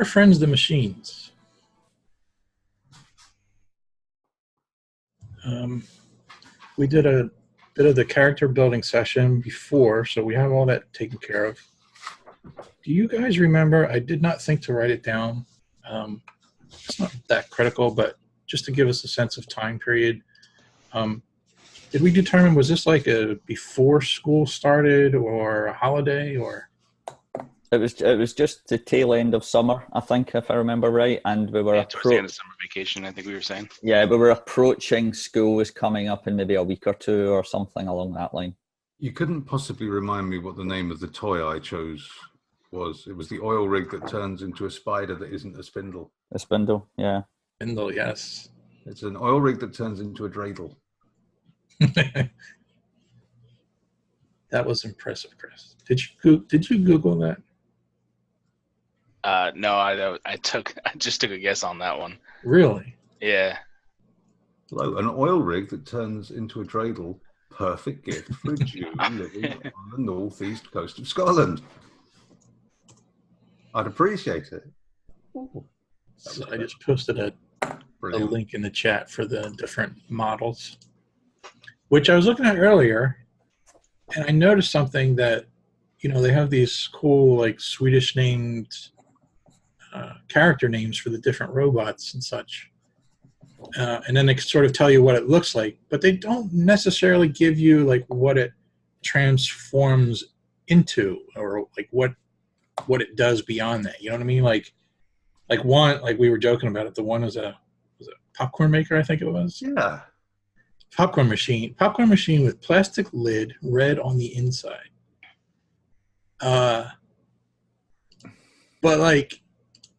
Our Friends the Machines. We did a bit of the character building session before, so we have all that taken care of. Do you guys remember? I did not think to write it down. It's not that critical, but just to give us a sense of time period. Did we determine, was this like a before school started or a holiday or? It was just the tail end of summer, I think, if I remember right, and we were towards the end of summer vacation, I think we were saying. Yeah, we were approaching school was coming up in maybe a week or two or something along that line. You couldn't possibly remind me what the name of the toy I chose was. It was the oil rig that turns into a spider that isn't a spindle. A spindle, yeah. Spindle, yes. It's an oil rig that turns into a dreidel. That was impressive, Chris. Did you Google that? No, I just took a guess on that one. Really? Yeah. Hello, an oil rig that turns into a dreidel. Perfect gift for a Jew living on the northeast coast of Scotland. I'd appreciate it. So I just posted a link in the chat for the different models, which I was looking at earlier, and I noticed something that, they have these cool, like, Swedish named character names for the different robots and such. And then they can sort of tell you what it looks like, but they don't necessarily give you, like, what it transforms into or, like, what it does beyond that. You know what I mean? Like one, like we were joking about it, the one was a popcorn maker, I think it was. Yeah. Popcorn machine with plastic lid, red on the inside. But like,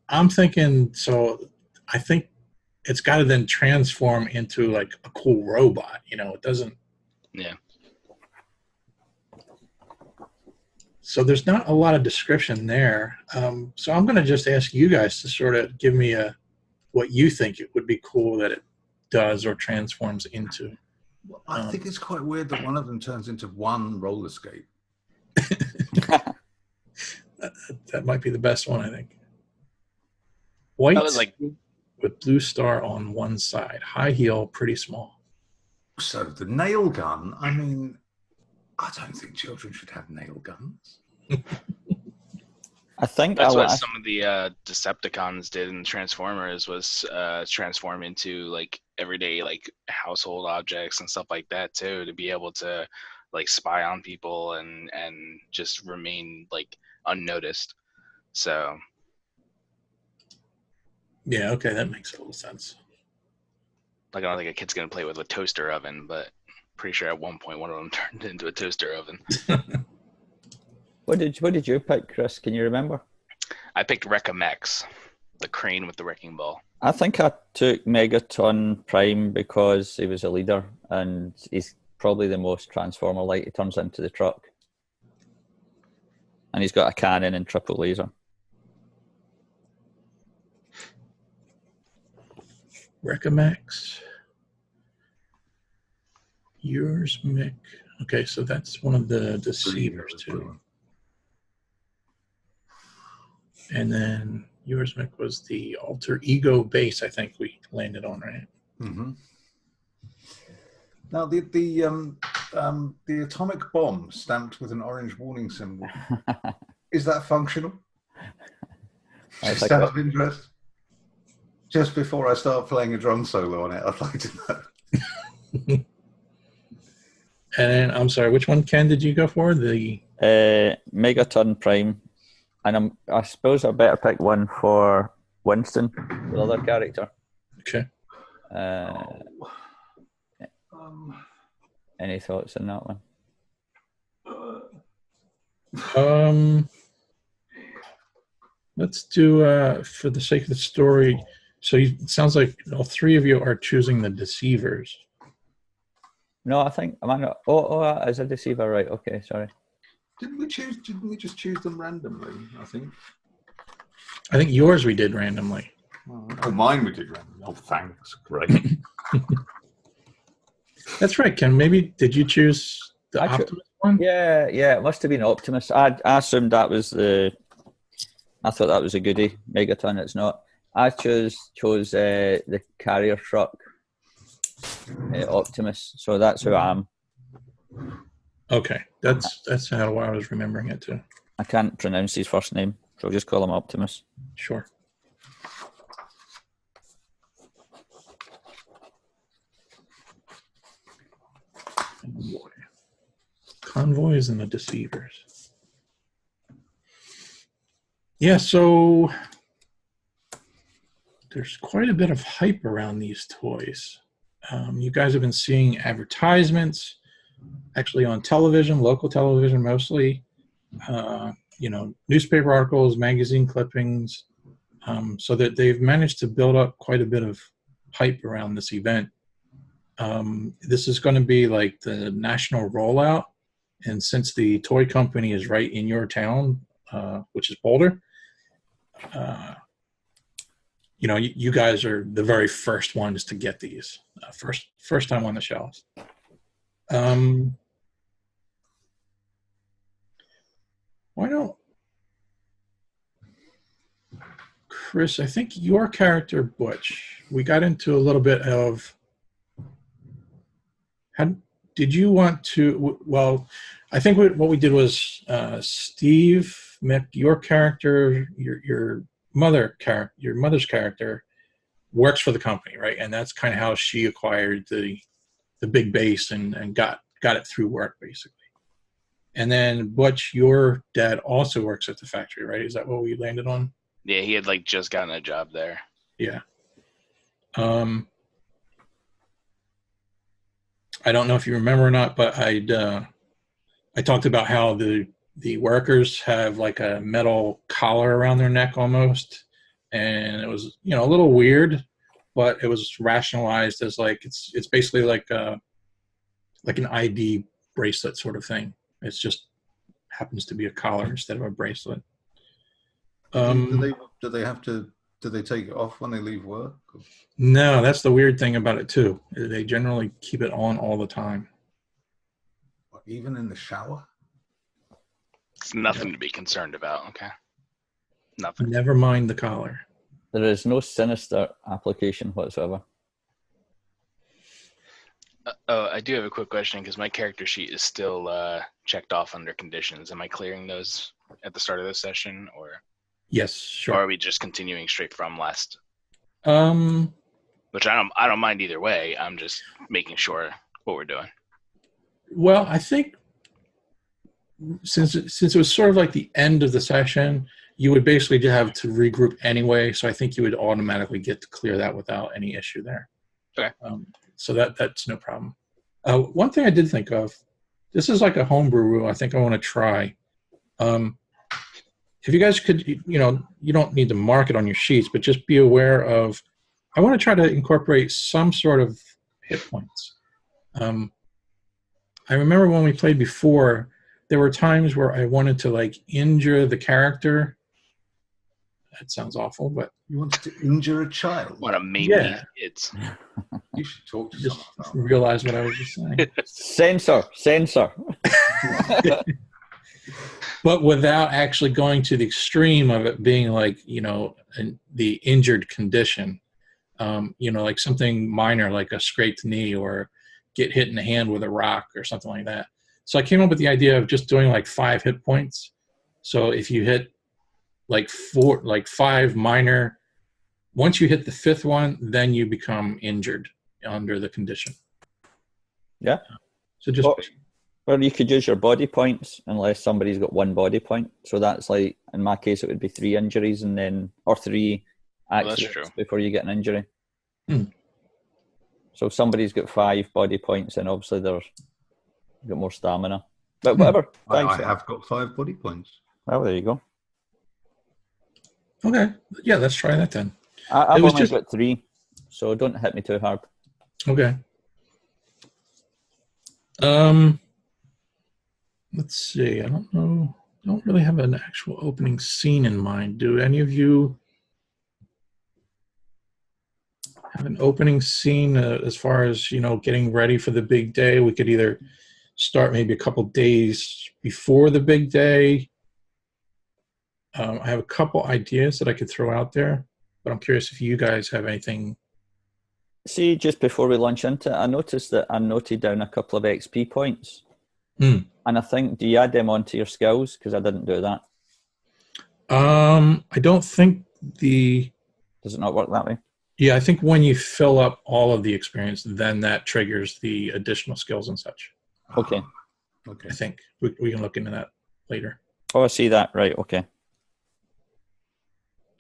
I'm thinking, so I think it's got to then transform into like a cool robot. It doesn't. Yeah. So there's not a lot of description there. So I'm going to just ask you guys to sort of give me what you think it would be cool that it does or transforms into. Well, I think it's quite weird that one of them turns into one roller skate. That might be the best one, I think. White with blue star on one side. High heel, pretty small. So the nail gun, I mean, I don't think children should have nail guns. I think that's what some of the Decepticons did in Transformers was transform into like everyday like household objects and stuff like that too, to be able to like spy on people and just remain like unnoticed. So yeah, okay, that makes a little sense. Like, I don't think a kid's gonna play with a toaster oven, but pretty sure at one point one of them turned into a toaster oven. What did you pick, Chris? Can you remember? I picked Wreck-A-Mex, the crane with the wrecking ball. I think I took Megaton Prime because he was a leader and he's probably the most Transformer-like. He turns into the truck. And he's got a cannon and triple laser. Wreck-A-Mex. Yours, Mick. Okay, so that's one of the deceivers too. And then yours, Mick, was the alter ego base. I think we landed on, right? Mm-hmm. Now the atomic bomb stamped with an orange warning symbol. Is that functional? Just out of interest. Just before I start playing a drum solo on it, I'd like to know. And I'm sorry, which one, Ken, did you go for? The Megaton Prime. And I suppose I better pick one for Winston, the other character. Okay. Any thoughts on that one? Let's do, for the sake of the story, so it sounds like all three of you are choosing the deceivers. No, I think as a deceiver, right? Okay, sorry. Didn't we just choose them randomly? I think yours we did randomly. Oh, mine we did randomly. Oh, thanks. Great. That's right, Ken. Maybe did you choose the Optimus one? Yeah. It must have been Optimus. I assumed that was the I thought that was a goodie. Megaton, it's not. I chose the carrier truck, Optimus. So that's who I am. Okay, that's how I was remembering it too. I can't pronounce his first name, so I'll just call him Optimus. Sure. Convoy. Convoys and the Deceivers. Yeah, so there's quite a bit of hype around these toys. You guys have been seeing advertisements, actually on television, local television mostly, newspaper articles, magazine clippings, so that they've managed to build up quite a bit of hype around this event. This is going to be like the national rollout, and since the toy company is right in your town, which is Boulder, you guys are the very first ones to get these, first time on the shelves. Why don't Chris, I think your character, Butch, we got into a little bit of how did you want to, well, I think what we did was Steve, Mick, your character, your mother's character works for the company, right? And that's kind of how she acquired the big base and got it through work, basically. And then Butch, your dad also works at the factory, right? Is that what we landed on? Yeah, he had like just gotten a job there. Yeah. I don't know if you remember or not, but I talked about how the workers have like a metal collar around their neck almost, and it was a little weird, but it was rationalized as like it's basically like an ID bracelet sort of thing. It's just happens to be a collar instead of a bracelet. Do they take it off when they leave work? No, that's the weird thing about it too. They generally keep it on all the time. Even in the shower? It's nothing to be concerned about, okay? Nothing. Never mind the collar. There is no sinister application whatsoever. I do have a quick question because my character sheet is still checked off under conditions. Am I clearing those at the start of this session, or? Yes, sure. Or are we just continuing straight from last? Which I don't mind either way. I'm just making sure what we're doing. Well, I think since it was sort of like the end of the session, you would basically just have to regroup anyway. So I think you would automatically get to clear that without any issue there. Okay. So that's no problem. One thing I did think of, this is like a homebrew rule I think I want to try. If you guys could, you don't need to mark it on your sheets, but just be aware of, I want to try to incorporate some sort of hit points. I remember when we played before, there were times where I wanted to like injure the character. That sounds awful, but you wanted to injure a child? Want to maim kids? You should talk to just someone. realize what I was just saying. Censor. But without actually going to the extreme of it being like, the injured condition, like something minor, like a scraped knee or get hit in the hand with a rock or something like that. So I came up with the idea of just doing like 5 hit points. So if you hit like 5 minor, once you hit the 5th one, then you become injured under the condition. Yeah. So just... Well, you could use your body points unless somebody's got 1 body point. So that's like, in my case, it would be 3 injuries or 3 accidents before you get an injury. So if somebody's got 5 body points, and obviously they've got more stamina. But whatever. I have got 5 body points. Well, there you go. Okay. Yeah, let's try that then. I've only got 3, so don't hit me too hard. Okay. Let's see. I don't know. I don't really have an actual opening scene in mind. Do any of you have an opening scene as far as, getting ready for the big day? We could either start maybe a couple days before the big day, I have a couple ideas that I could throw out there, but I'm curious if you guys have anything. See, just before we launch into it, I noticed that I noted down a couple of XP points. Mm. And I think, do you add them onto your skills? Because I didn't do that. I don't think Does it not work that way? Yeah, I think when you fill up all of the experience, then that triggers the additional skills and such. Okay. Okay. I think we can look into that later. Oh, I see that. Right. Okay.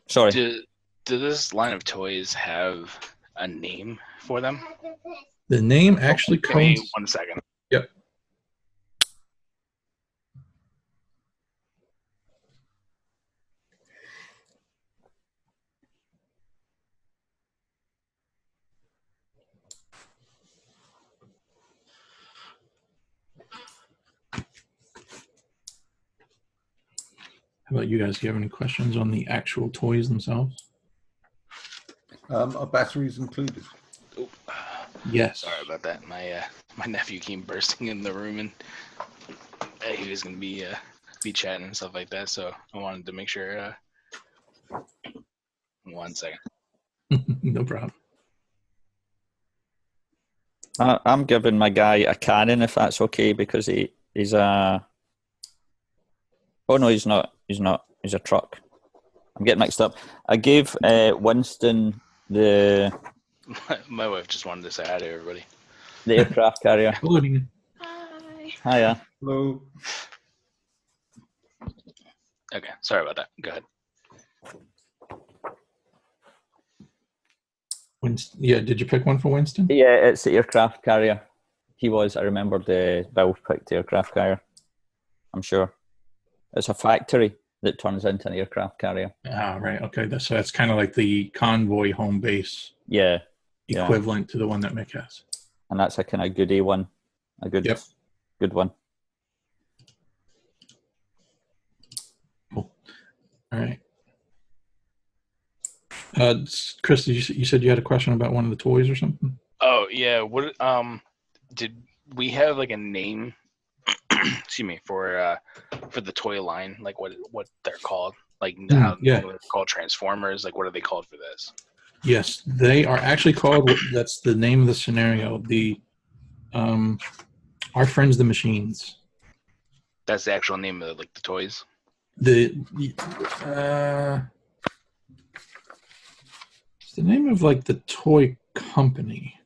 Sorry. Do this line of toys have a name for them? The name actually Give me comes. 1 second. Yep. How about you guys? Do you have any questions on the actual toys themselves? Are batteries included? Oop. Yes. Sorry about that. My nephew came bursting in the room, and he was gonna be chatting and stuff like that. So I wanted to make sure. 1 second. No problem. I'm giving my guy a cannon if that's okay, because he's a. Oh no, he's not. He's not. He's a truck. I'm getting mixed up. I gave Winston the My wife just wanted to say hi to everybody. aircraft carrier. Hello, Dean. Hi. Hiya. Hello. Okay, sorry about that. Go ahead. Winston, yeah, did you pick one for Winston? Yeah, it's the aircraft carrier. He was. I remember the Bill picked the aircraft carrier. I'm sure. It's a factory that turns into an aircraft carrier. Ah, right. Okay. So that's kind of like the convoy home base Yeah. equivalent to the one that Mick has. And that's a kind of goodie one. A good one. Cool. All right. Chris, you said you had a question about one of the toys or something? Oh yeah. What did we have like a name? Excuse me, for the toy line, like what they're called, like how yeah. they're called Transformers. Like what are they called for this? Yes, they are actually called. That's the name of the scenario. The Our Friends the Machines. That's the actual name of the toys. It's the name of the toy company.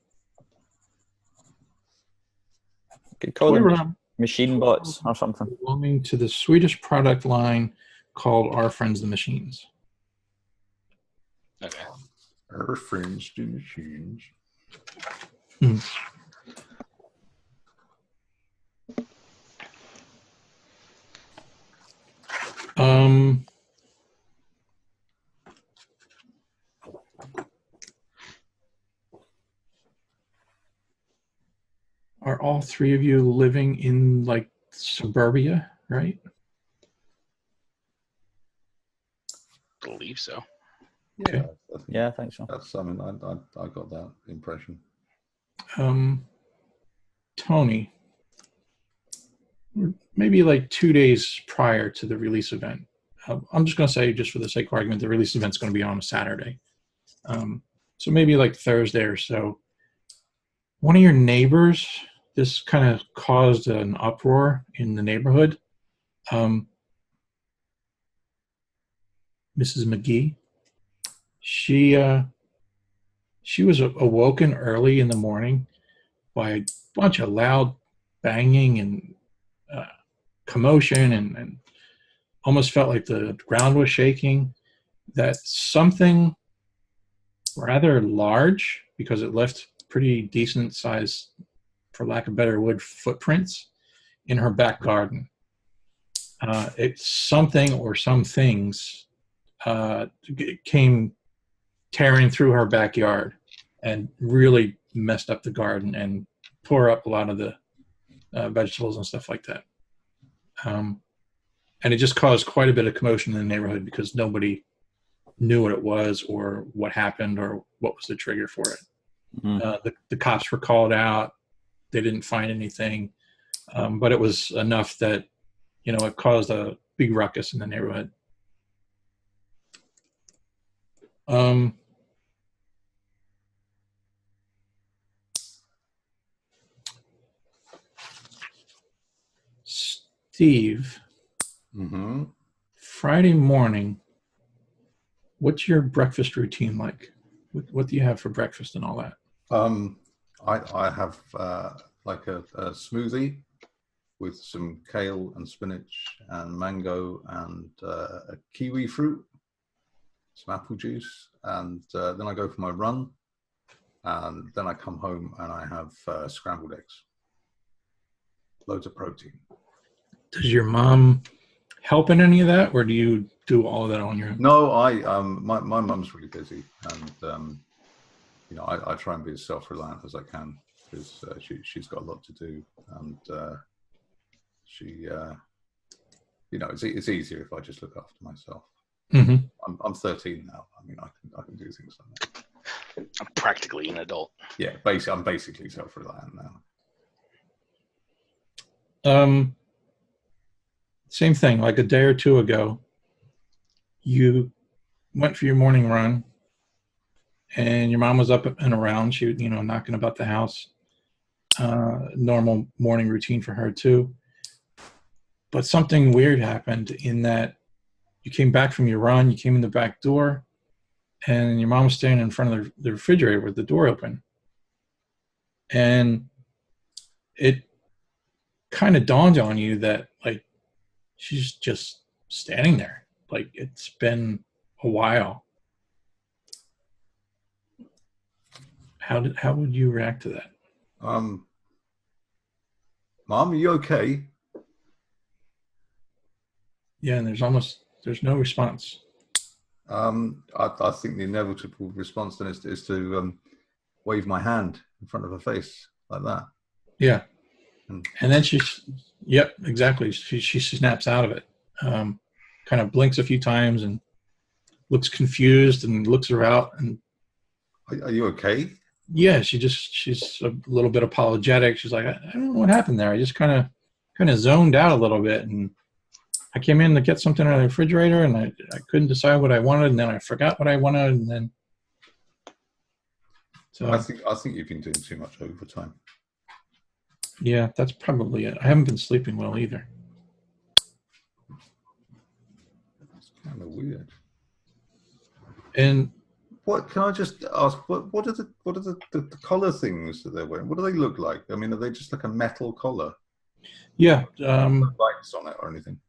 Could call them machine bots or something. Belonging to the Swedish product line called Our Friends the Machines. Okay. Our Friends the Machines. Are all three of you living in suburbia, right? I believe so. Yeah. Yeah, I think so. That's something I got that impression. Tony, maybe 2 days prior to the release event. I'm just going to say, just for the sake of argument, the release event's going to be on a Saturday. So maybe Thursday or so. One of your neighbors, this kind of caused an uproar in the neighborhood. Mrs. McGee, she was awoken early in the morning by a bunch of loud banging and commotion, and almost felt like the ground was shaking. That something rather large, because it left pretty decent size, for lack of better word, footprints in her back garden. It's something or some things came tearing through her backyard and really messed up the garden and tore up a lot of the vegetables and stuff like that. And it just caused quite a bit of commotion in the neighborhood because nobody knew what it was or what happened or what was the trigger for it. Mm-hmm. The cops were called out. They didn't find anything, but it was enough that, it caused a big ruckus in the neighborhood. Um, Steve, Mm-hmm. Friday morning, what's your breakfast routine like? What do you have for breakfast and all that? I have like a smoothie with some kale and spinach and mango and a kiwi fruit, some apple juice, and then I go for my run, and then I come home and I have scrambled eggs, loads of protein. Does your mom help in any of that, or do you do all of that on your own? No, my mum's really busy, and you know, I try and be as self-reliant as I can because she's got a lot to do, and she you know, it's easier if I just look after myself. Mm-hmm. I'm 13 now. I mean, I can do things like that. I'm practically an adult. Yeah, I'm basically self-reliant now. Same thing. Like a day or two ago, you went for your morning run, and your mom was up and around. She, knocking about the house. Normal morning routine for her too. But something weird happened in that you came back from your run, you came in the back door, and your mom was standing in front of the refrigerator with the door open. And it kind of dawned on you that, like, she's just standing there. Like, it's been a while. How would you react to that? Mom, are you okay? Yeah, and there's no response. I think the inevitable response then is to wave my hand in front of her face like that. Yeah. And then yep, exactly. She snaps out of it. Kind of blinks a few times and looks confused and looks her out. And are you okay? Yeah, she's a little bit apologetic. She's like, I don't know what happened there. I just kind of zoned out a little bit, and I came in to get something out of the refrigerator, and I couldn't decide what I wanted, and then I forgot what I wanted, and then. So I think you've been doing too much overtime. Yeah, that's probably it. I haven't been sleeping well either. That's kind of weird. And what can I just ask? What are the collar things that they're wearing? What do they look like? I mean, are they just like a metal collar? Yeah, no lights on it or anything?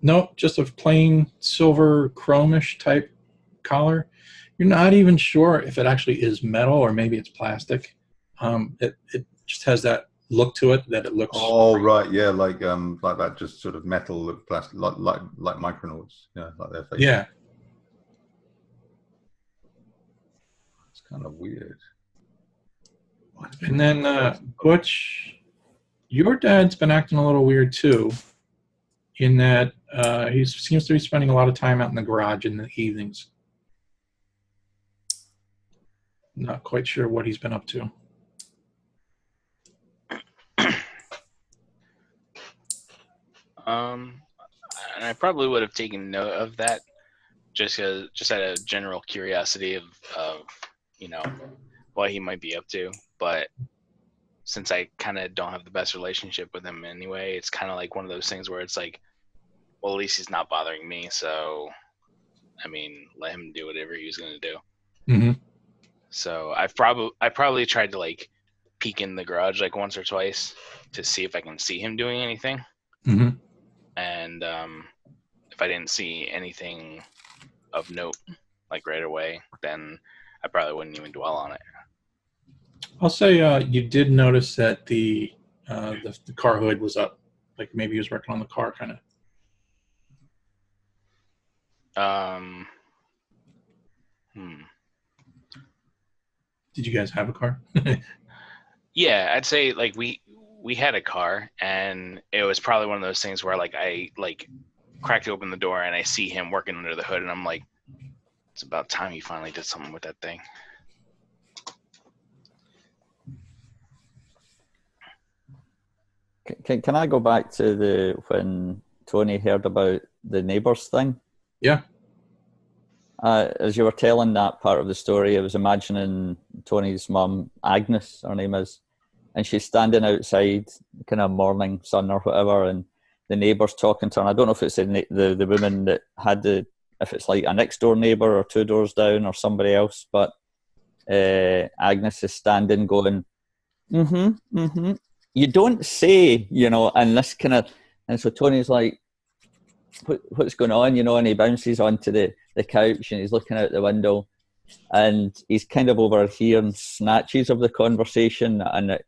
No, just a plain silver chromish type collar. You're not even sure if it actually is metal or maybe it's plastic. It just has that look to it that it looks. Oh right, yeah, like that, just sort of metal look, plastic, like Micronauts, yeah, like their face. Yeah, it's kind of weird. And then Butch, your dad's been acting a little weird too, in that he seems to be spending a lot of time out in the garage in the evenings. Not quite sure what he's been up to. And I probably would have taken note of that just out of general curiosity of what he might be up to. But since I kind of don't have the best relationship with him anyway, it's kind of like one of those things where it's like, well, at least he's not bothering me. So, I mean, let him do whatever he was going to do. Mm-hmm. So I probably tried to like peek in the garage like once or twice to see if I can see him doing anything. Mm-hmm. And if I didn't see anything of note like right away, then I probably wouldn't even dwell on it. I'll say you did notice that the car hood was up, like maybe he was working on the car, kind of. Did you guys have a car? Yeah, I'd say like we had a car, and it was probably one of those things where like I like cracked open the door and I see him working under the hood, and I'm like, it's about time he finally did something with that thing. Can I go back to when Tony heard about the neighbours thing? Yeah. as you were telling that part of the story, I was imagining Tony's mum, Agnes, her name is, and she's standing outside, kind of morning sun or whatever, and the neighbour's talking to her. And I don't know if it's the woman that had if it's like a next door neighbour or 2 doors down or somebody else, but Agnes is standing going, you don't say, and this kind of, and so Tony's like, what's going on, and he bounces onto the couch and he's looking out the window and he's kind of overhearing snatches of the conversation, and it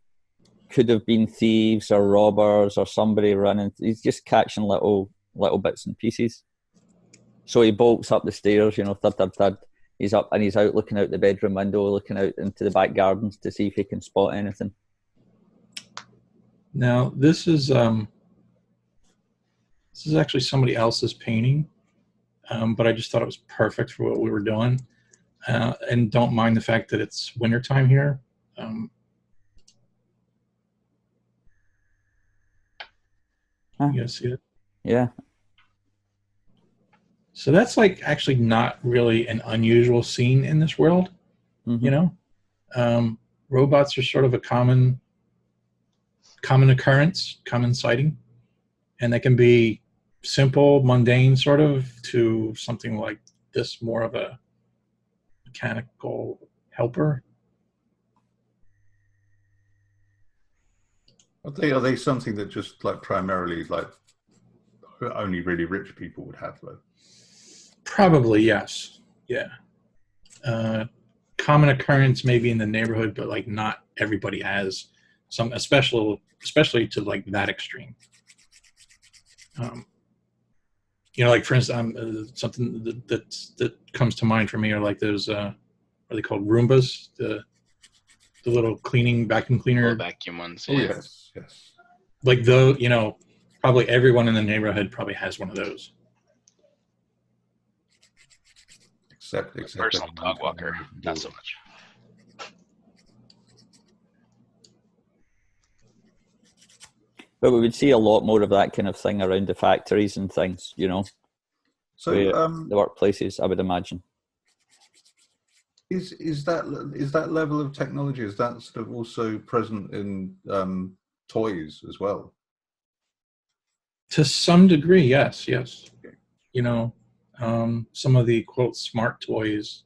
could have been thieves or robbers or somebody running. He's just catching little bits and pieces. So he bolts up the stairs, thud. He's up and he's out looking out the bedroom window, looking out into the back gardens to see if he can spot anything. Now, this is actually somebody else's painting, but I just thought it was perfect for what we were doing. And don't mind the fact that it's wintertime here. You guys see it? Yeah. So that's like actually not really an unusual scene in this world, Robots are sort of a common occurrence, common sighting, and they can be simple, mundane sort of, to something like this, more of a mechanical helper. Are they something that just like primarily like only really rich people would have though? Probably, yes. Yeah. Common occurrence maybe in the neighborhood, but like not everybody has some, especially to like that extreme. Like for instance, something that comes to mind for me are like those, what are they called? Roombas, the little vacuum cleaner. Vacuum ones. Yeah. Oh, yes. Like though, probably everyone in the neighborhood probably has one of those. Except personal dog walker, not so much. But we would see a lot more of that kind of thing around the factories and things, So the workplaces, I would imagine. Is that level of technology, is that sort of also present in toys as well? To some degree, yes. Okay. Some of the quote smart toys.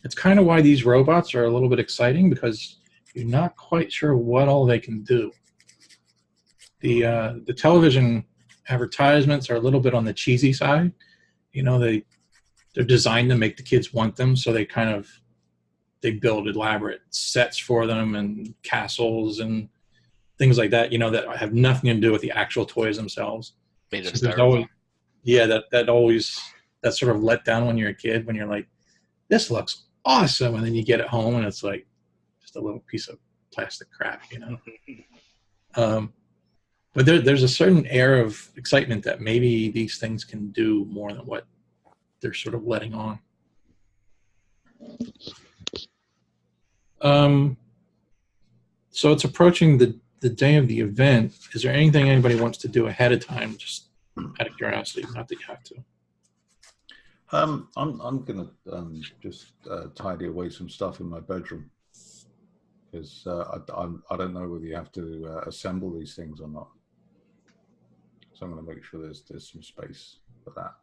It's kind of why these robots are a little bit exciting, because you're not quite sure what all they can do. The television advertisements are a little bit on the cheesy side. They're designed to make the kids want them, so they build elaborate sets for them and castles and things like that, that have nothing to do with the actual toys themselves. Made of So styrofoam. that sort of let down when you're a kid, when you're like, this looks awesome, and then you get it home and it's like just a little piece of plastic crap, But there's a certain air of excitement that maybe these things can do more than what they're sort of letting on. So it's approaching the day of the event. Is there anything anybody wants to do ahead of time, just out of curiosity? Not that you have to. I'm gonna just tidy away some stuff in my bedroom, because I don't know whether you have to assemble these things or not. So I'm going to make sure there's some space for that.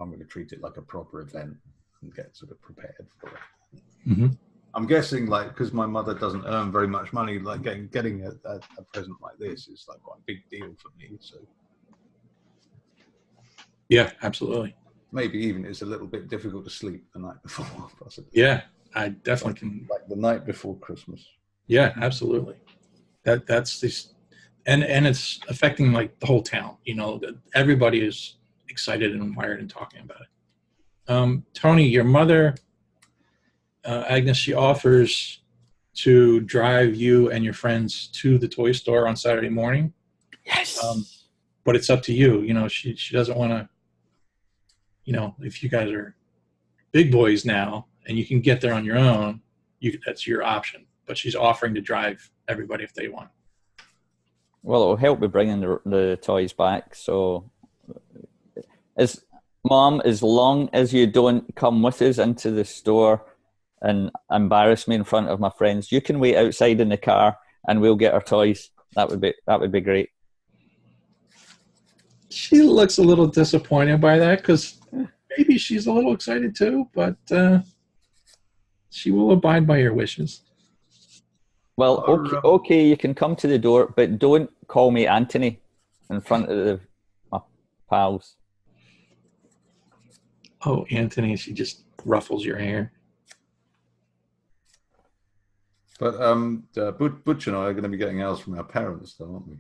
I'm going to treat it like a proper event and get sort of prepared for it. Mm-hmm. I'm guessing, like, because my mother doesn't earn very much money, like getting a present like this is like quite a big deal for me. So yeah, absolutely. Maybe even it's a little bit difficult to sleep the night before, possibly. Yeah, I definitely can. Like the night before Christmas. Yeah, absolutely. That's this. And it's affecting like the whole town. Everybody is excited and wired and talking about it. Tony, your mother, Agnes, she offers to drive you and your friends to the toy store on Saturday morning. Yes. But it's up to you. She doesn't want to. If you guys are big boys now and you can get there on your own, that's your option. But she's offering to drive everybody if they want. Well, it'll help with bringing the toys back. So, Mom, as long as you don't come with us into the store and embarrass me in front of my friends, you can wait outside in the car and we'll get our toys. That would be great. She looks a little disappointed by that because maybe she's a little excited too, but she will abide by your wishes. Well, okay, you can come to the door, but don't call me Anthony in front of my pals. Oh, Anthony, she just ruffles your hair. But Butch and I are going to be getting ours from our parents, though, aren't we?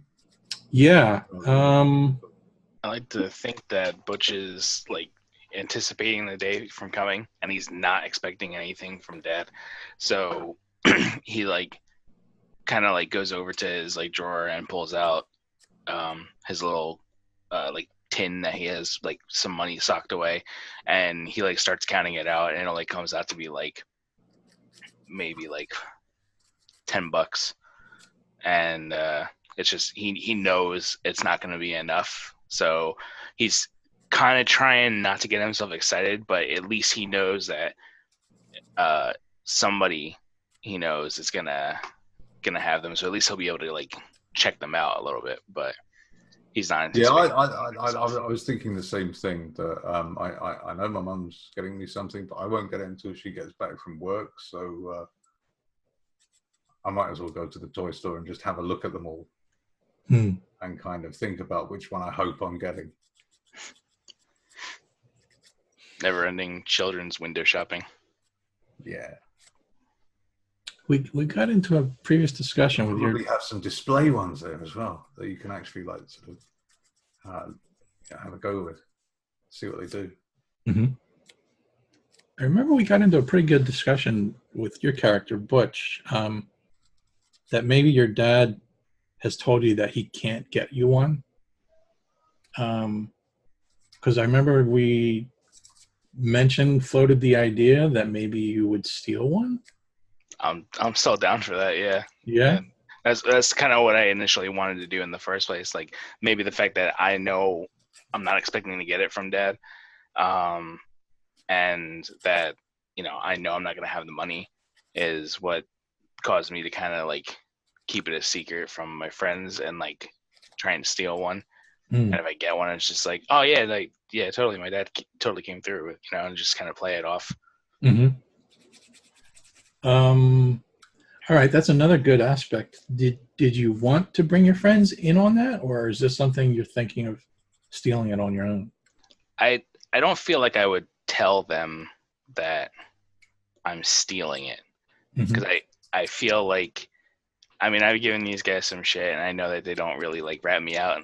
Yeah. I like to think that Butch is like anticipating the day from coming, and he's not expecting anything from Dad. So he like kind of like goes over to his like drawer and pulls out his little like tin that he has like some money socked away, and he like starts counting it out, and it only comes out to be like maybe like $10, and it's just he knows it's not going to be enough, so he's kind of trying not to get himself excited, but at least he knows that somebody he knows is gonna have them, so at least he'll be able to like check them out a little bit, but he's not. Yeah, I was thinking the same thing. That I know my mum's getting me something, but I won't get it until she gets back from work. So I might as well go to the toy store and just have a look at them all and kind of think about which one I hope I'm getting. Never-ending children's window shopping. Yeah. We got into a previous discussion with probably have some display ones there as well that you can actually like sort of have a go with, see what they do. Mm-hmm. I remember we got into a pretty good discussion with your character Butch, that maybe your dad has told you that he can't get you one, because I remember we floated the idea that maybe you would steal one. I'm still down for that. Yeah. Yeah. And that's kind of what I initially wanted to do in the first place. Like maybe the fact that I know I'm not expecting to get it from Dad, and that I know I'm not going to have the money is what caused me to kind of like keep it a secret from my friends and like trying to steal one. And if I get one, it's just like, oh yeah, like yeah, totally. My dad totally came through with, and just kind of play it off. Mm-hmm. All right, that's another good aspect. Did you want to bring your friends in on that, or is this something you're thinking of stealing it on your own? I don't feel like I would tell them that I'm stealing it, because I feel like, I mean, I've given these guys some shit, and I know that they don't really like rat me out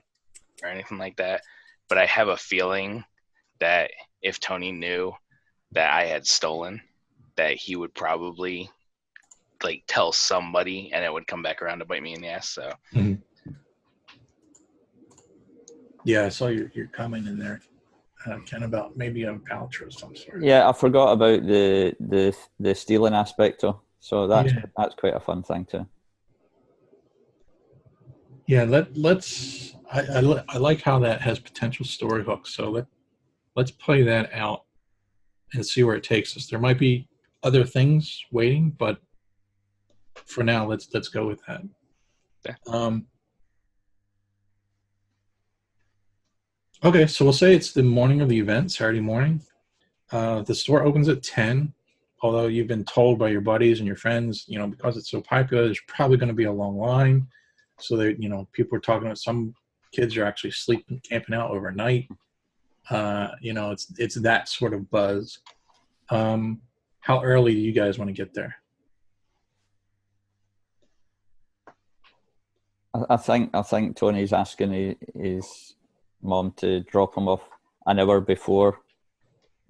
or anything like that, but I have a feeling that if Tony knew that I had stolen, that he would probably like tell somebody, and it would come back around to bite me in the ass. So yeah, I saw your comment in there, Ken, about maybe a voucher of some sort. Yeah, I forgot about the stealing aspect too. So that's quite a fun thing too. Yeah, let's. I like how that has potential story hooks. So let's play that out and see where it takes us. There might be other things waiting, but for now, let's go with that. Yeah. Okay, so we'll say it's the morning of the event, Saturday morning. The store opens at 10. Although you've been told by your buddies and your friends, because it's so popular, there's probably going to be a long line. So that people are talking about some kids are actually camping out overnight. It's that sort of buzz. How early do you guys want to get there? I think Tony's asking his mom to drop him off an hour before,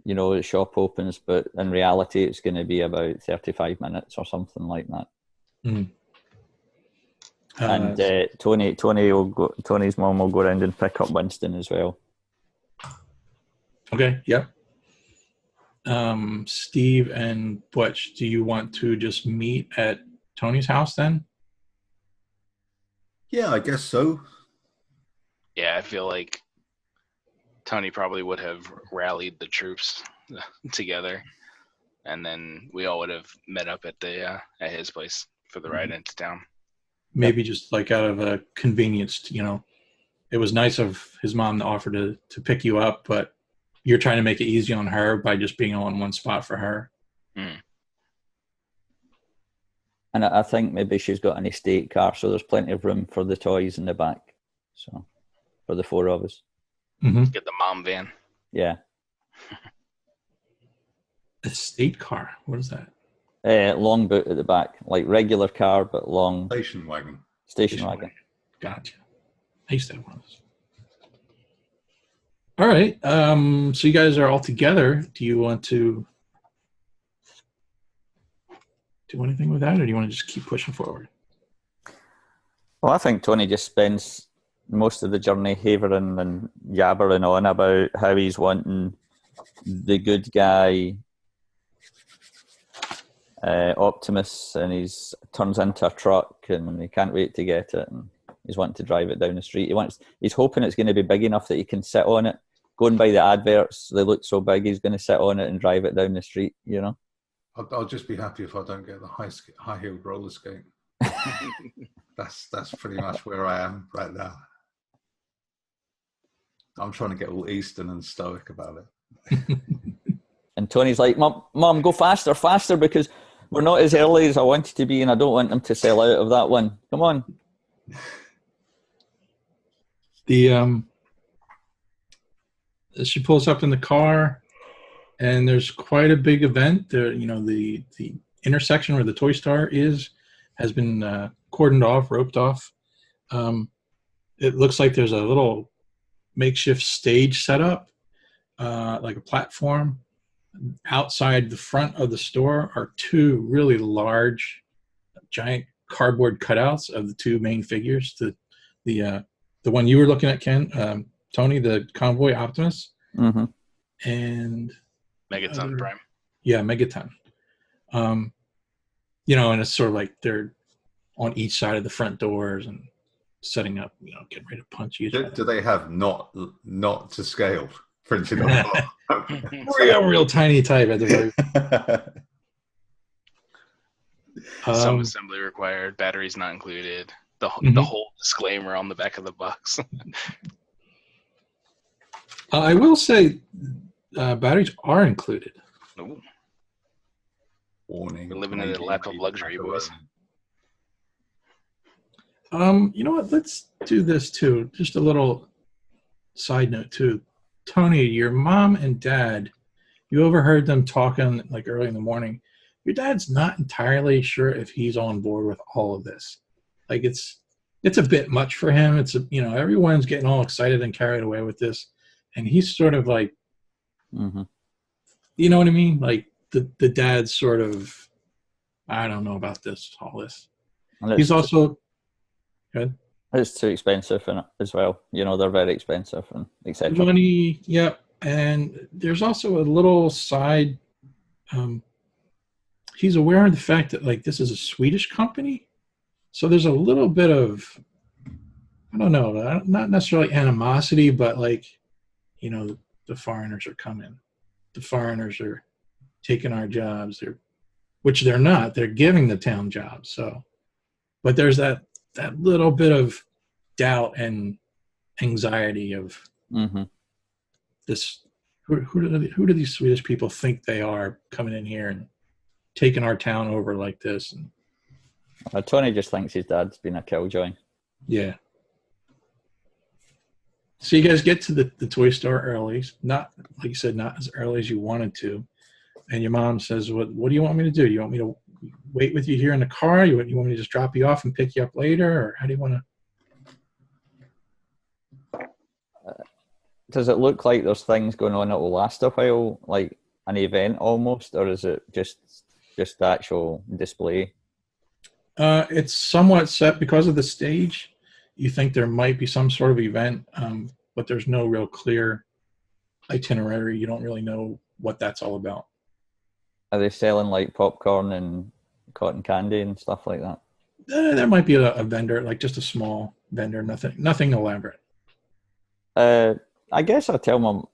the shop opens, but in reality, it's going to be about 35 minutes or something like that. And Tony's mom will go around and pick up Winston as well. Okay. Yep. Steve and Butch, do you want to just meet at Tony's house then? Yeah, I guess so. Yeah, I feel like Tony probably would have rallied the troops together, and then we all would have met up at at his place for the ride into town. Maybe just like out of a convenience, it was nice of his mom to offer to pick you up, but you're trying to make it easy on her by just being all in one spot for her. And I think maybe she's got an estate car, so there's plenty of room for the toys in the back. So, for the four of us. Mm-hmm. Get the mom van. Yeah. Estate car? What is that? Long boot at the back, like regular car, but long. Station wagon. Station wagon. Gotcha. I used to have one of those. All right. So you guys are all together. Do you want to do anything with that, or do you want to just keep pushing forward? Well, I think Tony just spends most of the journey havering and yabbering on about how he's wanting the good guy Optimus, and he's turns into a truck, and he can't wait to get it, and he's wanting to drive it down the street. He's hoping it's going to be big enough that he can sit on it. Going by the adverts, they look so big, he's going to sit on it and drive it down the street, I'll just be happy if I don't get the high-heeled roller skate. That's pretty much where I am right now. I'm trying to get all Eastern and stoic about it. And Tony's like, Mom, go faster, because we're not as early as I wanted to be, and I don't want them to sell out of that one. Come on. She pulls up in the car, and there's quite a big event. There, the intersection where the Toy Star has been cordoned off, roped off. It looks like there's a little makeshift stage set up, like a platform. Outside the front of the store are two really large, giant cardboard cutouts of the two main figures. The one you were looking at, Ken, Tony, the Convoy Optimus, and Megaton Prime. Yeah, Megaton. And it's sort of like they're on each side of the front doors and setting up, getting ready to punch each other. Do they have not to scale printed on? real tiny type at the very. Some assembly required. Batteries not included. The whole disclaimer on the back of the box. I will say, batteries are included. Ooh. Warning. We're living in a lap of luxury, boys. You know what? Let's do this too. Just a little side note too. Tony, your mom and dad, you overheard them talking like early in the morning. Your dad's not entirely sure if he's on board with all of this. Like it's a bit much for him. It's everyone's getting all excited and carried away with this, and he's sort of like, you know what I mean? Like the dad's sort of, I don't know about all this. He's also good. It's too expensive as well. They're very expensive and etc. Money, yep. And there's also a little side. He's aware of the fact that like this is a Swedish company, so there's a little bit of, I don't know, not necessarily animosity, but like, the foreigners are coming. The foreigners are taking our jobs. Which they're not. They're giving the town jobs. So, but there's that little bit of doubt and anxiety of this. Who do these Swedish people think they are coming in here and taking our town over like this? And Tony just thinks his dad's been a killjoy. Yeah. So you guys get to the toy store early. Not, like you said, not as early as you wanted to. And your mom says, what do you want me to do? You want me to wait with you here in the car? You want me to just drop you off and pick you up later? Or how do you want to? Does it look like there's things going on that will last a while, like an event almost? Or is it just the actual display? It's somewhat set because of the stage. You think there might be some sort of event, but there's no real clear itinerary. You don't really know what that's all about. Are they selling like popcorn and cotton candy and stuff like that? There might be a vendor, like just a small vendor, nothing elaborate. I guess I tell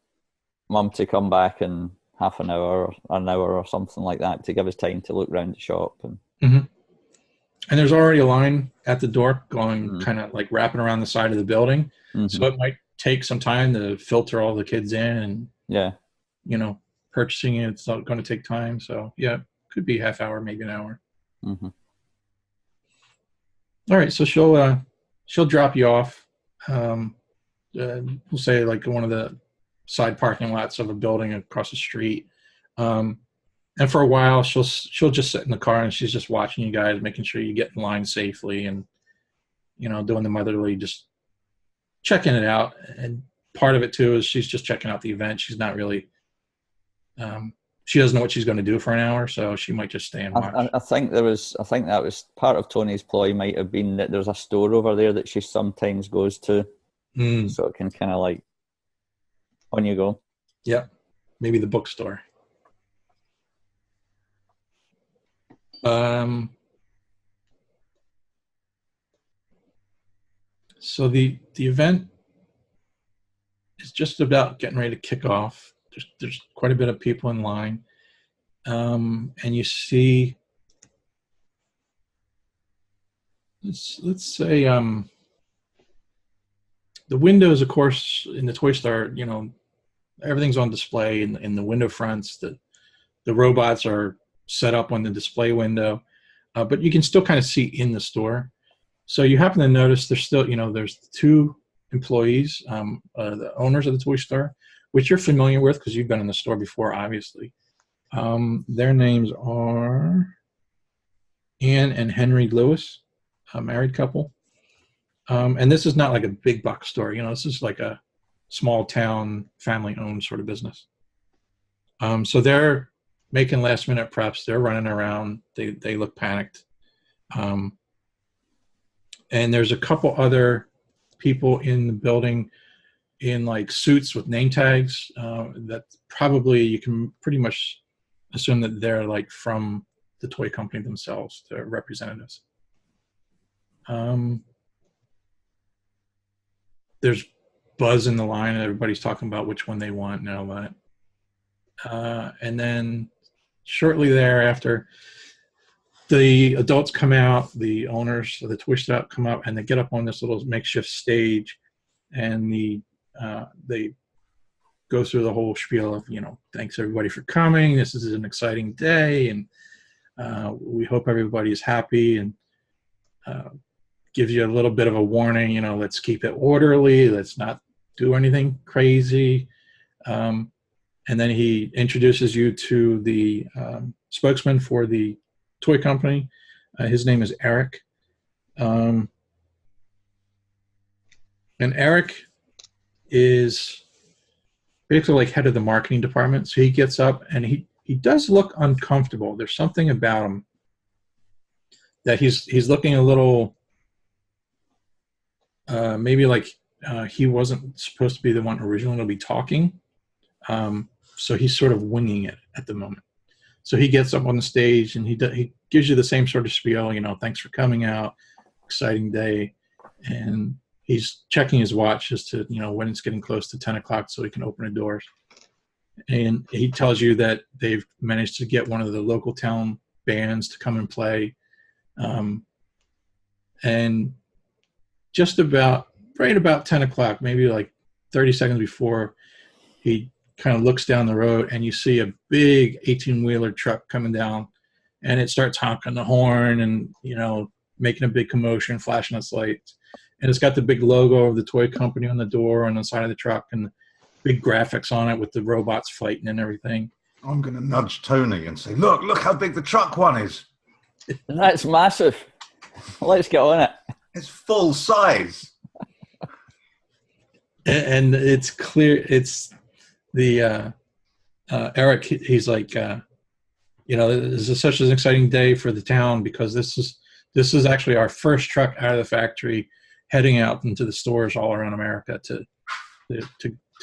mum to come back in half an hour or an hour or something like that to give us time to look around the shop. And And there's already a line at the door going kind of like wrapping around the side of the building. So it might take some time to filter all the kids in and, you know, purchasing it. It's not going to take time. So, yeah, could be half hour, maybe an hour. All right. So she'll drop you off. We'll say like one of the side parking lots of a building across the street. And for a while, she'll just sit in the car and she's just watching you guys, making sure you get in line safely, and you know, doing the motherly, just checking it out. And part of it too is she's just checking out the event. She's not really, she doesn't know what she's going to do for an hour, so she might just stay and watch. I think that was part of Tony's ploy. Might have been that there's a store over there that she sometimes goes to, so it can kind of like, on you go. Yep, maybe the bookstore. So the event is just about getting ready to kick off. There's quite a bit of people in line, and you see, let's say, the windows, of course, in the toy store, you know, everything's on display in the window fronts. The robots are set up on the display window, but you can still kind of see in the store. So you happen to notice there's still, you know, there's two employees, the owners of the toy store, which you're familiar with because you've been in the store before, obviously. Their names are Ann and Henry Lewis, a married couple. And this is not like a big box store, you know, this is like a small town, family-owned sort of business. So they're making last-minute preps. They're running around. They look panicked. And there's a couple other people in the building in like suits with name tags that probably you can pretty much assume that they're like from the toy company themselves, the representatives. There's buzz in the line and everybody's talking about which one they want and all that. And then shortly thereafter, the adults come out, the owners of the toy shop come up, and they get up on this little makeshift stage, and they go through the whole spiel of, you know, thanks everybody for coming. This is an exciting day, and we hope everybody is happy, and gives you a little bit of a warning, you know, let's keep it orderly, let's not do anything crazy. And then he introduces you to the spokesman for the toy company. His name is Eric. And Eric is basically like head of the marketing department. So he gets up and he does look uncomfortable. There's something about him that he's looking a little, maybe like he wasn't supposed to be the one originally to be talking. So he's sort of winging it at the moment. So he gets up on the stage and he gives you the same sort of spiel, you know, thanks for coming out, exciting day. And he's checking his watch as to, you know, when it's getting close to 10 o'clock so he can open the doors. And he tells you that they've managed to get one of the local town bands to come and play. And just right about 10 o'clock, maybe like 30 seconds before, he kind of looks down the road and you see a big 18-wheeler truck coming down, and it starts honking the horn and, you know, making a big commotion, flashing its lights. And it's got the big logo of the toy company on the door on the side of the truck and the big graphics on it with the robots fighting and everything. I'm going to nudge Tony and say, look how big the truck one is. That's massive. Let's get on it. It's full size. And it's clear, it's the Eric, he's like, you know, this is such an exciting day for the town because this is actually our first truck out of the factory heading out into the stores all around America to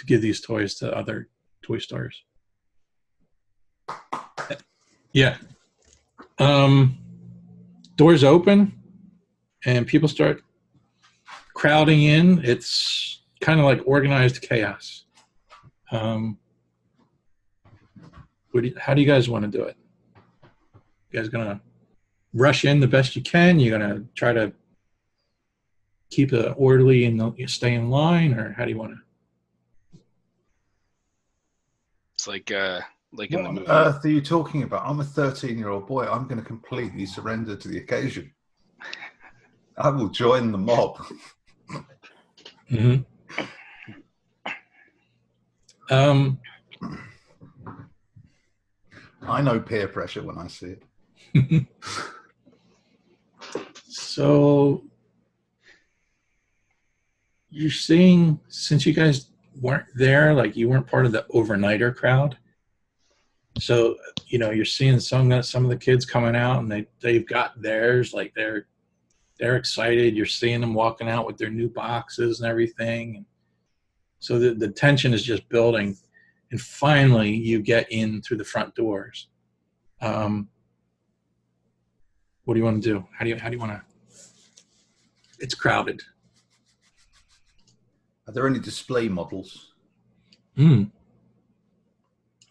give these toys to other toy stores. Yeah. Doors open and people start crowding in. It's kind of like organized chaos. How do you guys want to do it? You guys gonna rush in the best you can? You're gonna try to keep it orderly and stay in line, or how do you want to? It's like in the What on movie. earth are you talking about? I'm a 13-year-old boy. I'm going to completely surrender to the occasion. I will join the mob. Mm-hmm. I know peer pressure when I see it. So you're seeing, since you guys weren't there, like you weren't part of the overnighter crowd. So, you're seeing some of the kids coming out and they've got theirs, like they're excited. You're seeing them walking out with their new boxes and everything. And so the tension is just building. And finally you get in through the front doors. What do you want to do? How do you want to? It's crowded. Are there any display models? Mm.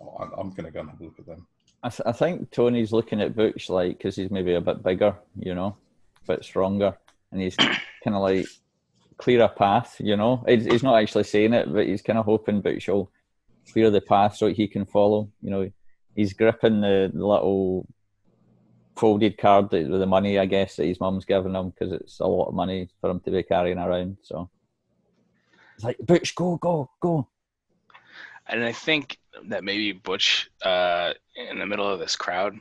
Oh, I'm going to go and have a look at them. I think Tony's looking at Butch like, because he's maybe a bit bigger, a bit stronger, and he's kind of like clear a path, He's not actually saying it, but he's kind of hoping Butch will clear the path so he can follow. He's gripping the little folded card with the money, I guess, that his mum's giving him, because it's a lot of money for him to be carrying around. So it's like, Butch, go. And I think that maybe Butch, in the middle of this crowd,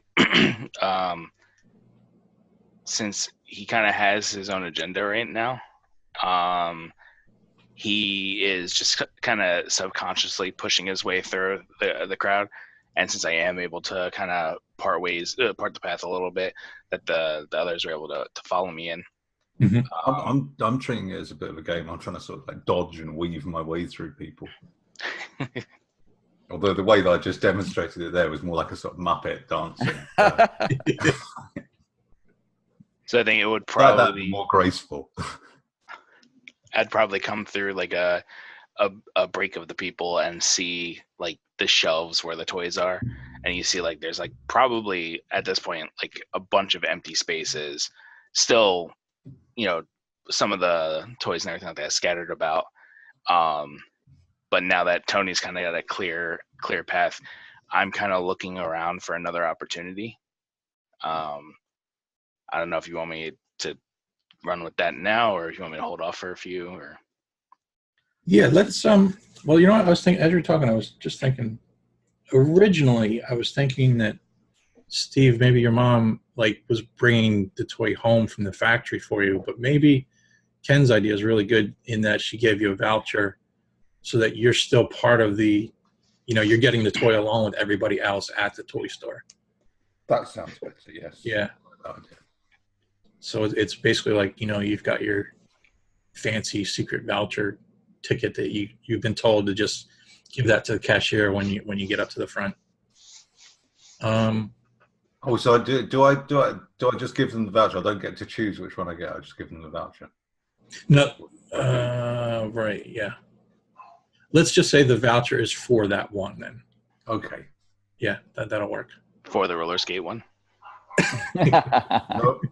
since he kind of has his own agenda right now, he is just kind of subconsciously pushing his way through the crowd. And since I am able to kind of part the path a little bit, that the others are able to follow me in. Mm-hmm. I'm treating it as a bit of a game. I'm trying to sort of like dodge and weave my way through people. Although the way that I just demonstrated it there was more like a sort of Muppet dancing. So I think it would probably be more graceful. I'd probably come through like a break of the people and see like the shelves where the toys are, and you see like there's like probably at this point like a bunch of empty spaces still, some of the toys and everything like that scattered about. But now that Tony's kind of got a clear path, I'm kind of looking around for another opportunity. I don't know if you want me to run with that now, or if you want me to hold off for a few. Or yeah, let's. Well, what I was thinking as you're talking, I was just thinking. Originally, I was thinking that Steve, maybe your mom was bringing the toy home from the factory for you, but maybe Ken's idea is really good in that she gave you a voucher so that you're still part of the, you're getting the toy along with everybody else at the toy store. That sounds better, yes. Yeah. So it's basically like, you've got your fancy secret voucher ticket that you've been told to just give that to the cashier when you get up to the front. So do I just give them the voucher? I don't get to choose which one I get. I just give them the voucher. No. Right. Yeah. Let's just say the voucher is for that one then. Okay. Yeah, that'll work. For the roller skate one?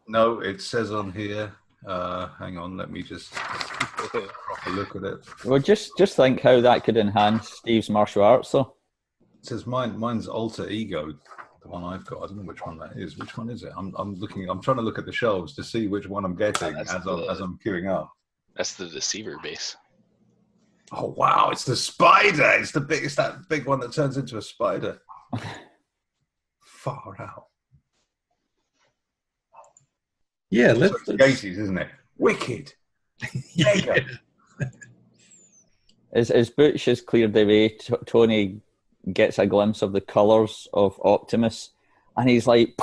No, it says on here. Hang on, let me just proper look at it. Well, just think how that could enhance Steve's martial arts, though. It says mine's alter ego, the one I've got. I don't know which one that is. Which one is it? I'm trying to look at the shelves to see which one I'm getting as I'm queuing up. That's the deceiver base. Oh wow, it's the spider. It's that big one that turns into a spider. Far out. Yeah, let's 80s, isn't it? Wicked. Yeah. As Butch has cleared the way, Tony gets a glimpse of the colours of Optimus, and he's like,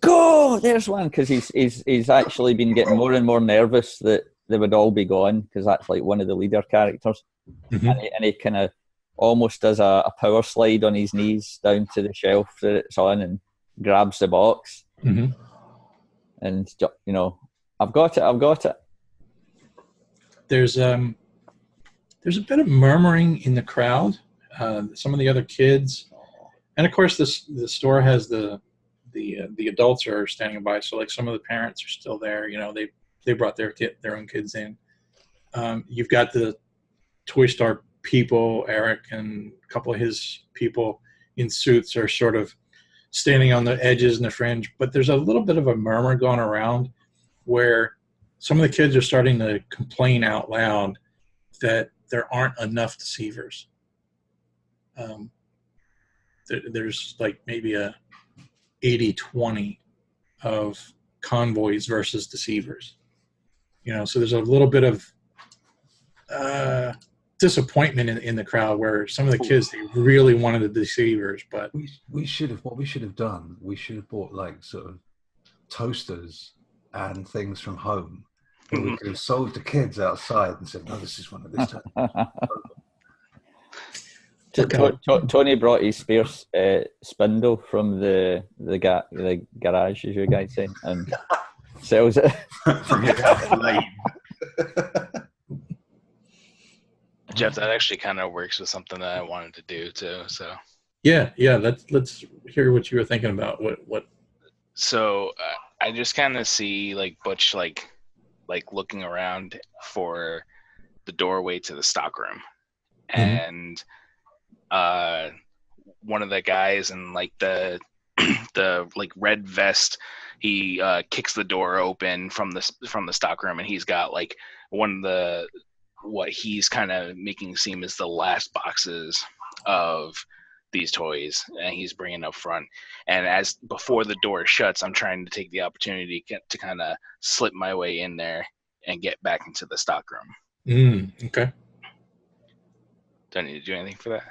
"Go! There's one!" Because he's actually been getting more and more nervous that they would all be gone, because that's like one of the leader characters. Mm-hmm. And he kind of almost does a power slide on his knees down to the shelf that it's on and grabs the box. Mm-hmm. And, I've got it. There's a bit of murmuring in the crowd some of the other kids, and of course the store has the adults are standing by. So like some of the parents are still there. You know, they brought their own kids in. You've got the Toy Store people, Eric and a couple of his people in suits are sort of standing on the edges and the fringe, but there's a little bit of a murmur going around where some of the kids are starting to complain out loud that there aren't enough deceivers. There's like maybe a 80-20 of convoys versus deceivers. You know, so there's a little bit of disappointment in the crowd where some of the kids, they really wanted the deceivers, but we should have done, we should have bought like sort of toasters and things from home that we could have sold to kids outside and said, no, this is one of this time. Tony brought his spare spindle from the garage, as you guys say, and sells it From your flame. Jeff, that actually kind of works with something that I wanted to do too. So yeah. Let's hear what you were thinking about. What? So I just kind of see like Butch like looking around for the doorway to the stockroom, and one of the guys in like the like red vest, he kicks the door open from the stockroom, and he's got like one of the what he's kind of making seem as the last boxes of these toys, and he's bringing up front. And as before the door shuts, I'm trying to take the opportunity to kind of slip my way in there and get back into the stockroom. Okay. Do I need to do anything for that?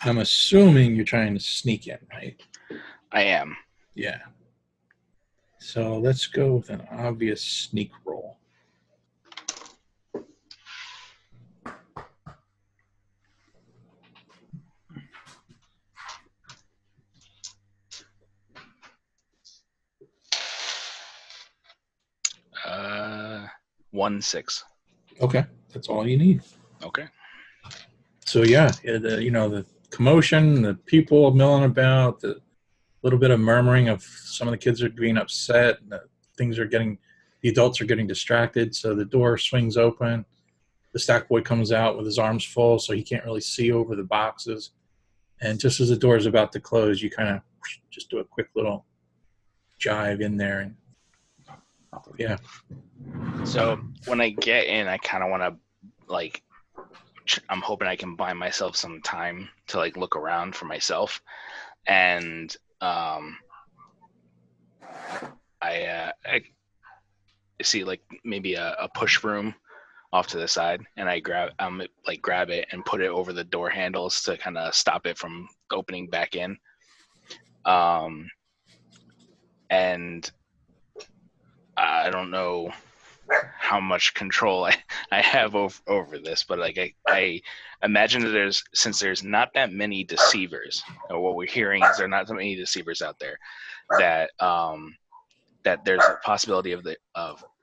I'm assuming you're trying to sneak in, right? I am. Yeah. So let's go with an obvious sneak roll. Uh, 1-6. Okay, that's all you need. Okay. So yeah, the commotion, the people milling about, the little bit of murmuring of some of the kids are being upset. The adults are getting distracted. So the door swings open. The stack boy comes out with his arms full, so he can't really see over the boxes. And just as the door is about to close, you kind of just do a quick little jive in there, and yeah. So when I get in, I kind of want to I'm hoping I can buy myself some time to like look around for myself, and I see like maybe a push broom off to the side, and I grab it and put it over the door handles to kind of stop it from opening back in. And I don't know how much control I have over this, but like I imagine that since there's not that many deceivers, or what we're hearing is there are not that many deceivers out there, that that there's a possibility of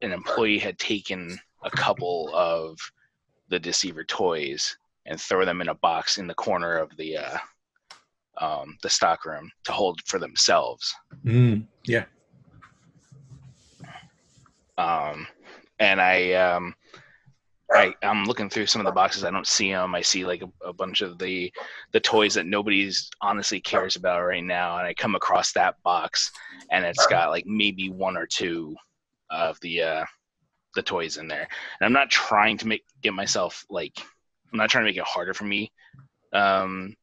an employee had taken a couple of the deceiver toys and throw them in a box in the corner of the stockroom to hold for themselves. Yeah. And I'm looking through some of the boxes. I don't see them. I see like a bunch of the toys that nobody's honestly cares about right now. And I come across that box, and it's got like maybe one or two of the toys in there. And I'm not trying to I'm not trying to make it harder for me. And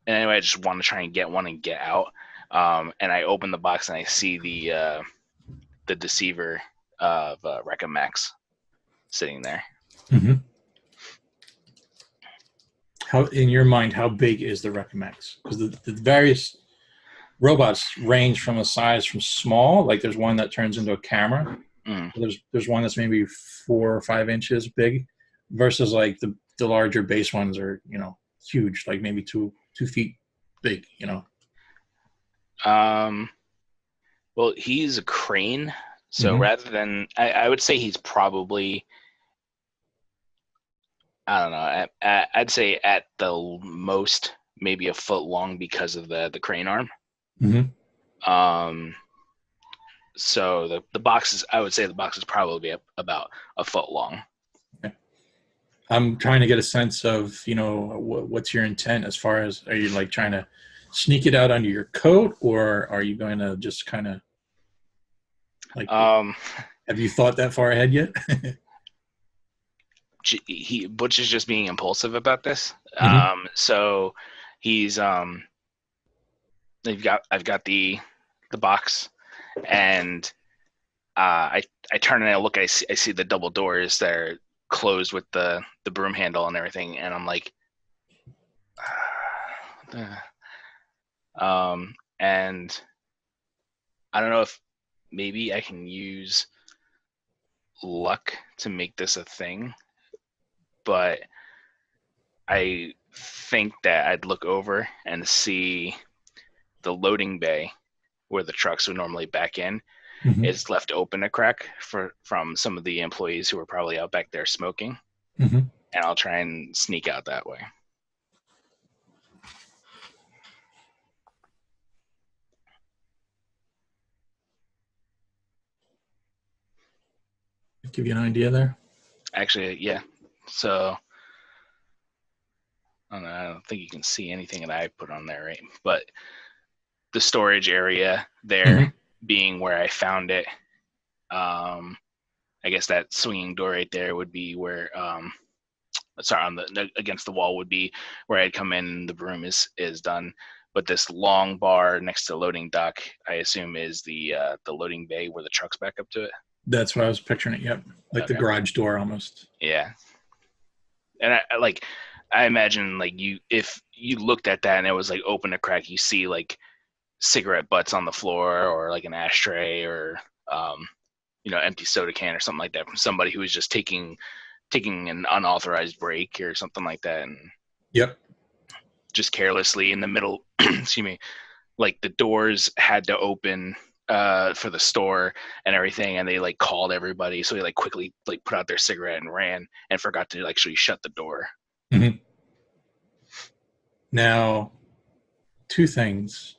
anyway, I just want to try and get one and get out. And I open the box and I see the deceiver of Recomex sitting there. Mm-hmm. How, in your mind, how big is the Recomex? Because the various robots range from a size from small, like there's one that turns into a camera. There's one that's maybe 4 or 5 inches big, versus like the larger base ones are huge, like maybe 2 feet big. Well, he's a crane. So rather than, I would say he's probably, I don't know, I'd say at the most maybe a foot long because of the crane arm. So the box is, I would say the box is probably about a foot long. Okay. I'm trying to get a sense of, what's your intent as far as, are you like trying to sneak it out under your coat, or are you going to just kind of like, have you thought that far ahead yet? Butch is just being impulsive about this. So he's I've got the box, and I turn and I look. I see the double doors that are closed with the broom handle and everything, and I'm like, and I don't know if maybe I can use luck to make this a thing, but I think that I'd look over and see the loading bay where the trucks would normally back in. It's left open a crack from some of the employees who are probably out back there smoking, and I'll try and sneak out that way. Give you an idea there. Actually, yeah. So I don't think you can see anything that I put on there, right? But the storage area there being where I found it, I guess that swinging door right there would be where, on the against the wall would be where I'd come in. The broom is done, but this long bar next to the loading dock, I assume, is the loading bay where the trucks back up to it. That's what I was picturing it. Yep, like the garage door almost. Yeah, and I imagine like if you looked at that and it was like open a crack, you see like cigarette butts on the floor, or like an ashtray, or empty soda can or something like that from somebody who was just taking an unauthorized break or something like that, and just carelessly in the middle. Excuse me, like the doors had to open for the store and everything, and they like called everybody, so they like quickly like put out their cigarette and ran and forgot to actually shut the door. Now, two things.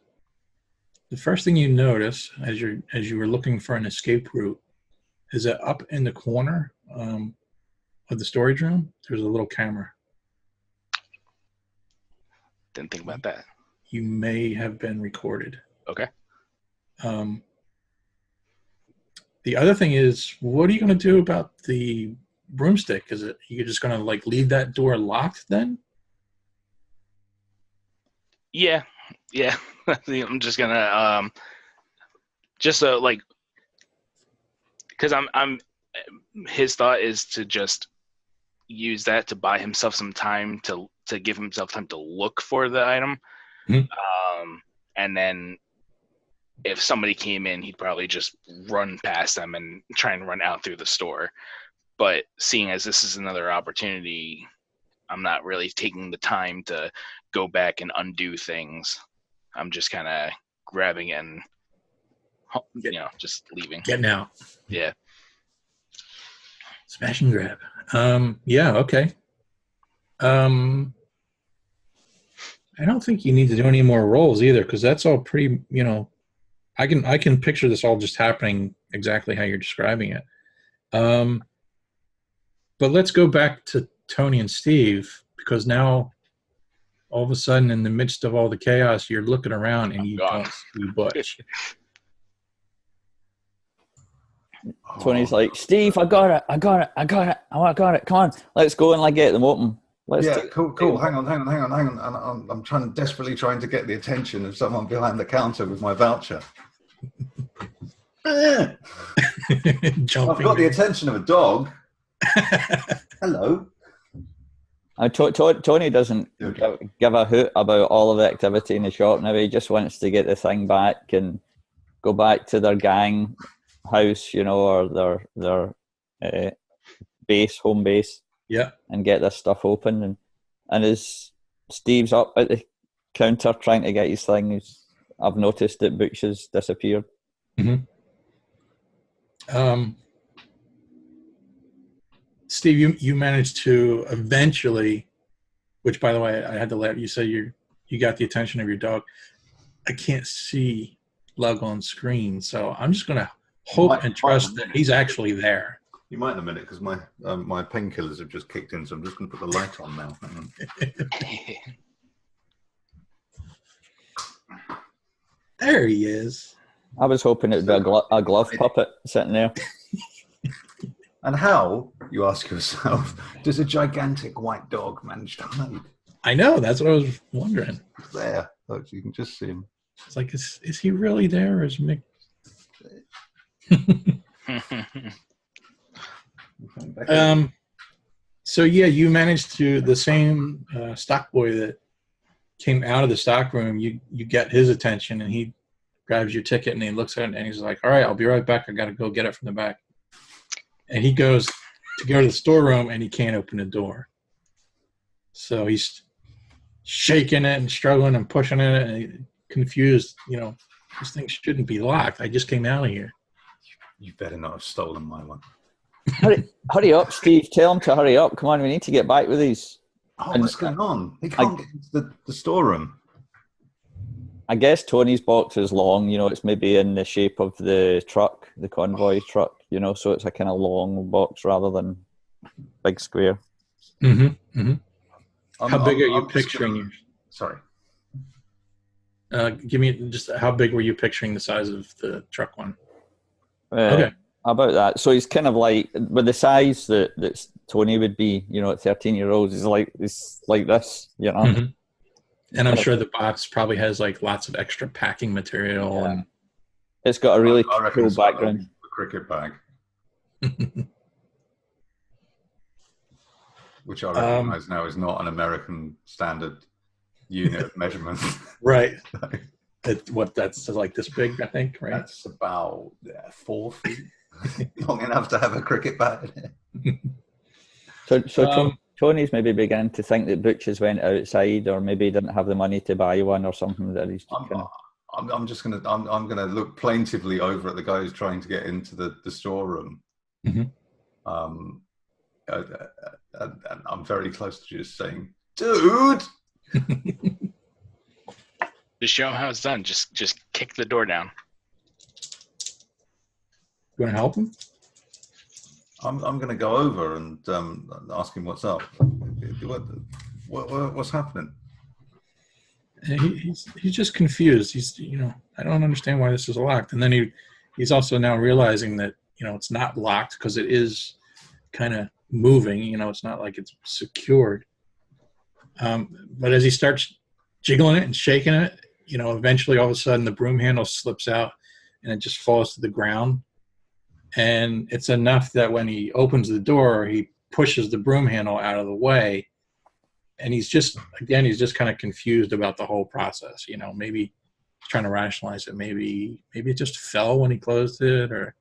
The first thing you notice as you were looking for an escape route is that up in the corner of the storage room, there's a little camera. Didn't think about that. You may have been recorded. Okay. The other thing is, what are you going to do about the broomstick? Is it you're just going to like leave that door locked then? Yeah. I'm just gonna like, because I'm his thought is to just use that to buy himself some time to give himself time to look for the item, and then if somebody came in, he'd probably just run past them and try and run out through the store. But seeing as this is another opportunity, I'm not really taking the time to go back and undo things. I'm just kind of grabbing it and, just leaving. Getting out. Yeah. Smash and grab. Yeah, okay. I don't think you need to do any more rolls either, because that's all pretty, I can picture this all just happening exactly how you're describing it. But let's go back to Tony and Steve, because now all of a sudden in the midst of all the chaos, you're looking around and you don't see Butch. Tony's like, Steve, I got it. Come on, let's go and like get them open. Cool. Hang on. I'm desperately trying to get the attention of someone behind the counter with my voucher. I've got the attention of a dog. Hello. Tony doesn't give a hoot about all of the activity in the shop now. He just wants to get the thing back and go back to their gang house, or their home base. Yeah. And get this stuff open. And as Steve's up at the counter trying to get his thing, I've noticed that Butch has disappeared. Steve, you managed to eventually, which by the way, I had to let you say you got the attention of your dog. I can't see Lug on screen, so I'm just going to hope and trust that he's actually there. You might in a minute because my painkillers have just kicked in, so I'm just going to put the light on now. There he is. I was hoping it'd be a glove puppet sitting there. And how, you ask yourself, does a gigantic white dog manage to hide? I know, that's what I was wondering. There, look, you can just see him. It's like, is he really there, or is Mick? So yeah, you managed to, the same stock boy that came out of the stock room, you get his attention, and he grabs your ticket and he looks at it and he's like, all right, I'll be right back. I got to go get it from the back. And he goes to go to the storeroom and he can't open the door. So he's shaking it and struggling and pushing it and confused. You know, this thing shouldn't be locked. I just came out of here. You better not have stolen my one. Hurry up, Steve. Tell him to hurry up. Come on, we need to get back with these. Oh, what's going on? He can't get into the storeroom. I guess Tony's box is long, you know, it's maybe in the shape of the truck, the convoy truck, you know, so it's a kind of long box rather than big square. Mm-hmm. Mm-hmm. How big are you picturing? Sorry. Give me just how big were you picturing the size of the truck one? Okay. About that. So he's kind of like, with the size that Tony would be, you know, at 13-year-olds, he's like this, you know. Mm-hmm. And I'm sure the box probably has like lots of extra packing material. Yeah. And it's got a really cool background. A cricket bag. Which I recognize now is not an American standard unit of measurement. Right. That's like this big, I think, right? That's about 4 feet. Long enough to have a cricket bat in it. So Tony's maybe began to think that Butch's went outside, or maybe he didn't have the money to buy one, or something that he's. I'm gonna look plaintively over at the guy who's trying to get into the storeroom. Mm-hmm. And I'm very close to just saying, "Dude." Just show him how it's done. Just kick the door down. You want to help him? I'm going to go over and ask him what's up. What's happening? He's just confused. I don't understand why this is locked. And then he's also now realizing that, you know, it's not locked because it is kind of moving. You know, it's not like it's secured. But as he starts jiggling it and shaking it, you know, eventually all of a sudden the broom handle slips out and it just falls to the ground. And it's enough that when he opens the door, he pushes the broom handle out of the way. And he's just kind of confused about the whole process. You know, maybe he's trying to rationalize it. Maybe it just fell when he closed it, or.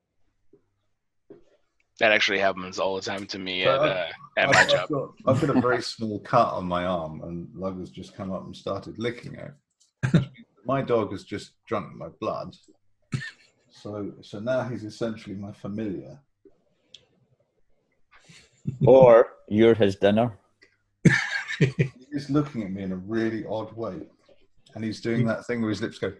That actually happens all the time to me at my job. I've got a very small cut on my arm, and Lug has just come up and started licking it. My dog has just drunk my blood. So now he's essentially my familiar. Or you're his dinner. He's looking at me in a really odd way. And he's doing that thing where his lips go...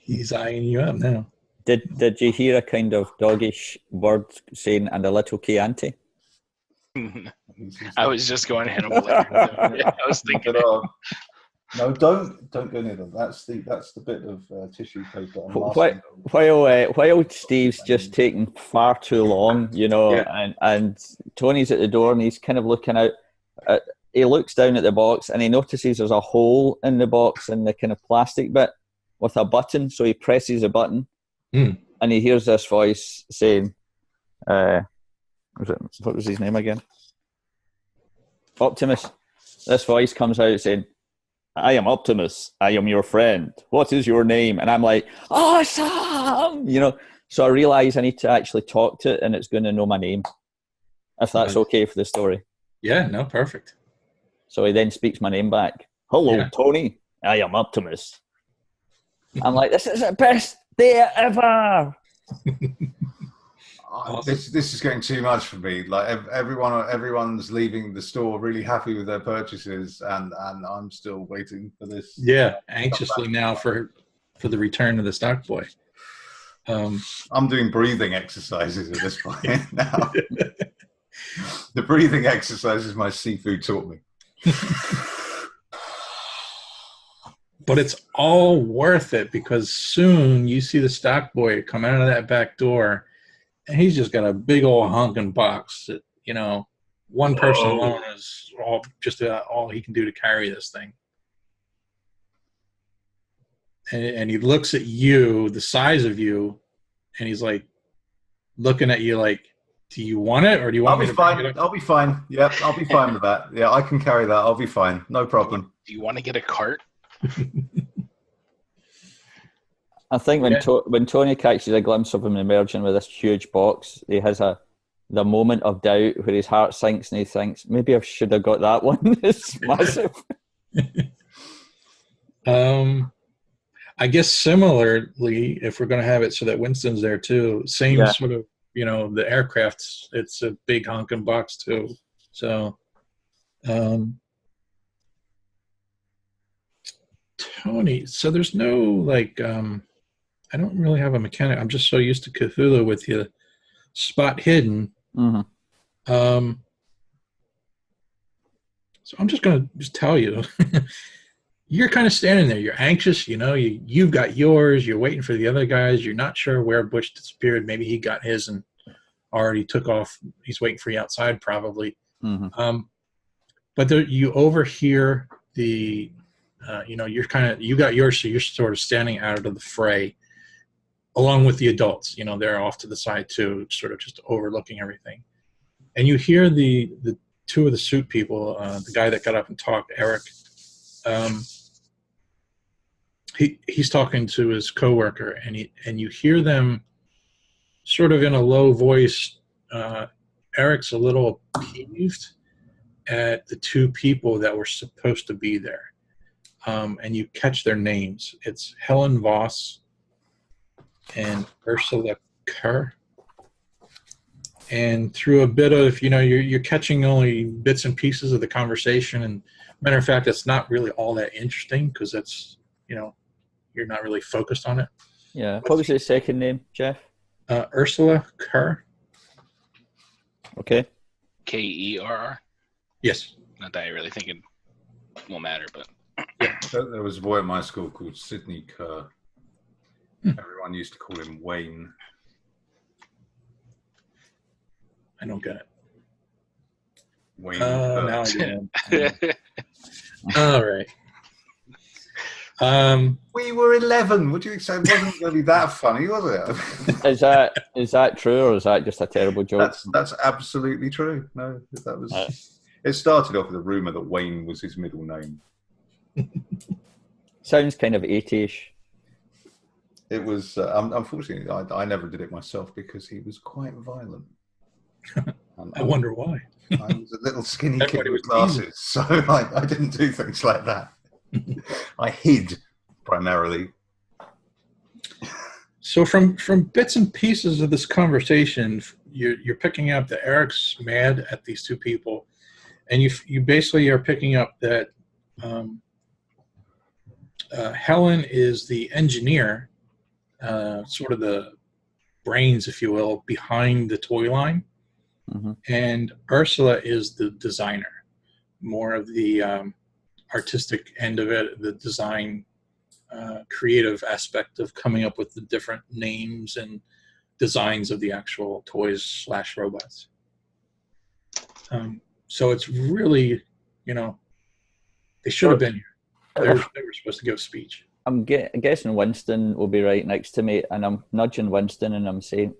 He's eyeing you up now. Did you hear a kind of doggish word saying, and a little Chianti? I was just going Hannibal. I was thinking no, don't go near them. That's the bit of tissue paper. While Steve's just taking far too long, you know, yeah. and Tony's at the door and he's kind of looking out. He looks down at the box and he notices there's a hole in the box in the kind of plastic bit with a button. So he presses a button and he hears this voice saying, what was his name again? Optimus. This voice comes out saying, I am Optimus. I am your friend. What is your name? And I'm like, awesome! You know, so I realize I need to actually talk to it and it's going to know my name. If that's okay for the story. Yeah, no, perfect. So he then speaks my name back. Hello, Tony. I am Optimus. I'm like, this is the there ever. Awesome. This is getting too much for me. Like everyone's leaving the store really happy with their purchases, and I'm still waiting for this. Yeah, anxiously now for the return of the stock boy. I'm doing breathing exercises at this point now. The breathing exercises my seafood taught me. But it's all worth it because soon you see the stock boy come out of that back door, and he's just got a big old honking box that, one person alone is all he can do to carry this thing. And he looks at you, the size of you, and he's like looking at you like, do you want it or do you want me to bring it up? I'll be fine. Yeah, I'll be fine with that. Yeah, I can carry that. I'll be fine. No problem. Do you want to get a cart? I think when Tony catches a glimpse of him emerging with this huge box, he has the moment of doubt where his heart sinks and he thinks, maybe I should have got that one. It's massive. I guess similarly, if we're going to have it so that Winston's there too, same sort of, the aircraft's, it's a big honking box too. So, Tony, so there's no I don't really have a mechanic. I'm just so used to Cthulhu with you spot hidden. Mm-hmm. So I'm just going to tell you, you're kind of standing there. You're anxious. You've got yours. You're waiting for the other guys. You're not sure where Butch disappeared. Maybe he got his and already took off. He's waiting for you outside probably. Mm-hmm. But you overhear the, you got yours, so you're sort of standing out of the fray along with the adults. They're off to the side too, sort of just overlooking everything. And you hear the two of the suit people, the guy that got up and talked, Eric, he's talking to his coworker, and you hear them sort of in a low voice. Eric's a little peeved at the two people that were supposed to be there. And you catch their names. It's Helen Voss and Ursula Kerr. And through a bit of, you're catching only bits and pieces of the conversation. And matter of fact, it's not really all that interesting because that's, you're not really focused on it. Yeah. What was his second name, Jeff? Ursula Kerr. Okay. Kerr. Yes. Not that I really think it will matter, but. Yeah. There was a boy at my school called Sidney Kerr. Everyone used to call him Wayne. I don't get it. Wayne. Now I get it. All right. We were 11. Would you say it wasn't going to be that funny, was it? Is that true, or is that just a terrible joke? That's absolutely true. No, that was. It started off with a rumor that Wayne was his middle name. Sounds kind of 80-ish. It was. Unfortunately, I never did it myself because he was quite violent. I wonder why. I was a little skinny kid with glasses, so I didn't do things like that. I hid primarily. So from bits and pieces of this conversation, you're picking up that Eric's mad at these two people, and you basically are picking up that Helen is the engineer, sort of the brains, if you will, behind the toy line, and Ursula is the designer, more of the artistic end of it, the design, creative aspect of coming up with the different names and designs of the actual toys / robots. So it's really, they should have been here. They were supposed to give a speech. I'm guessing Winston will be right next to me, and I'm nudging Winston and I'm saying,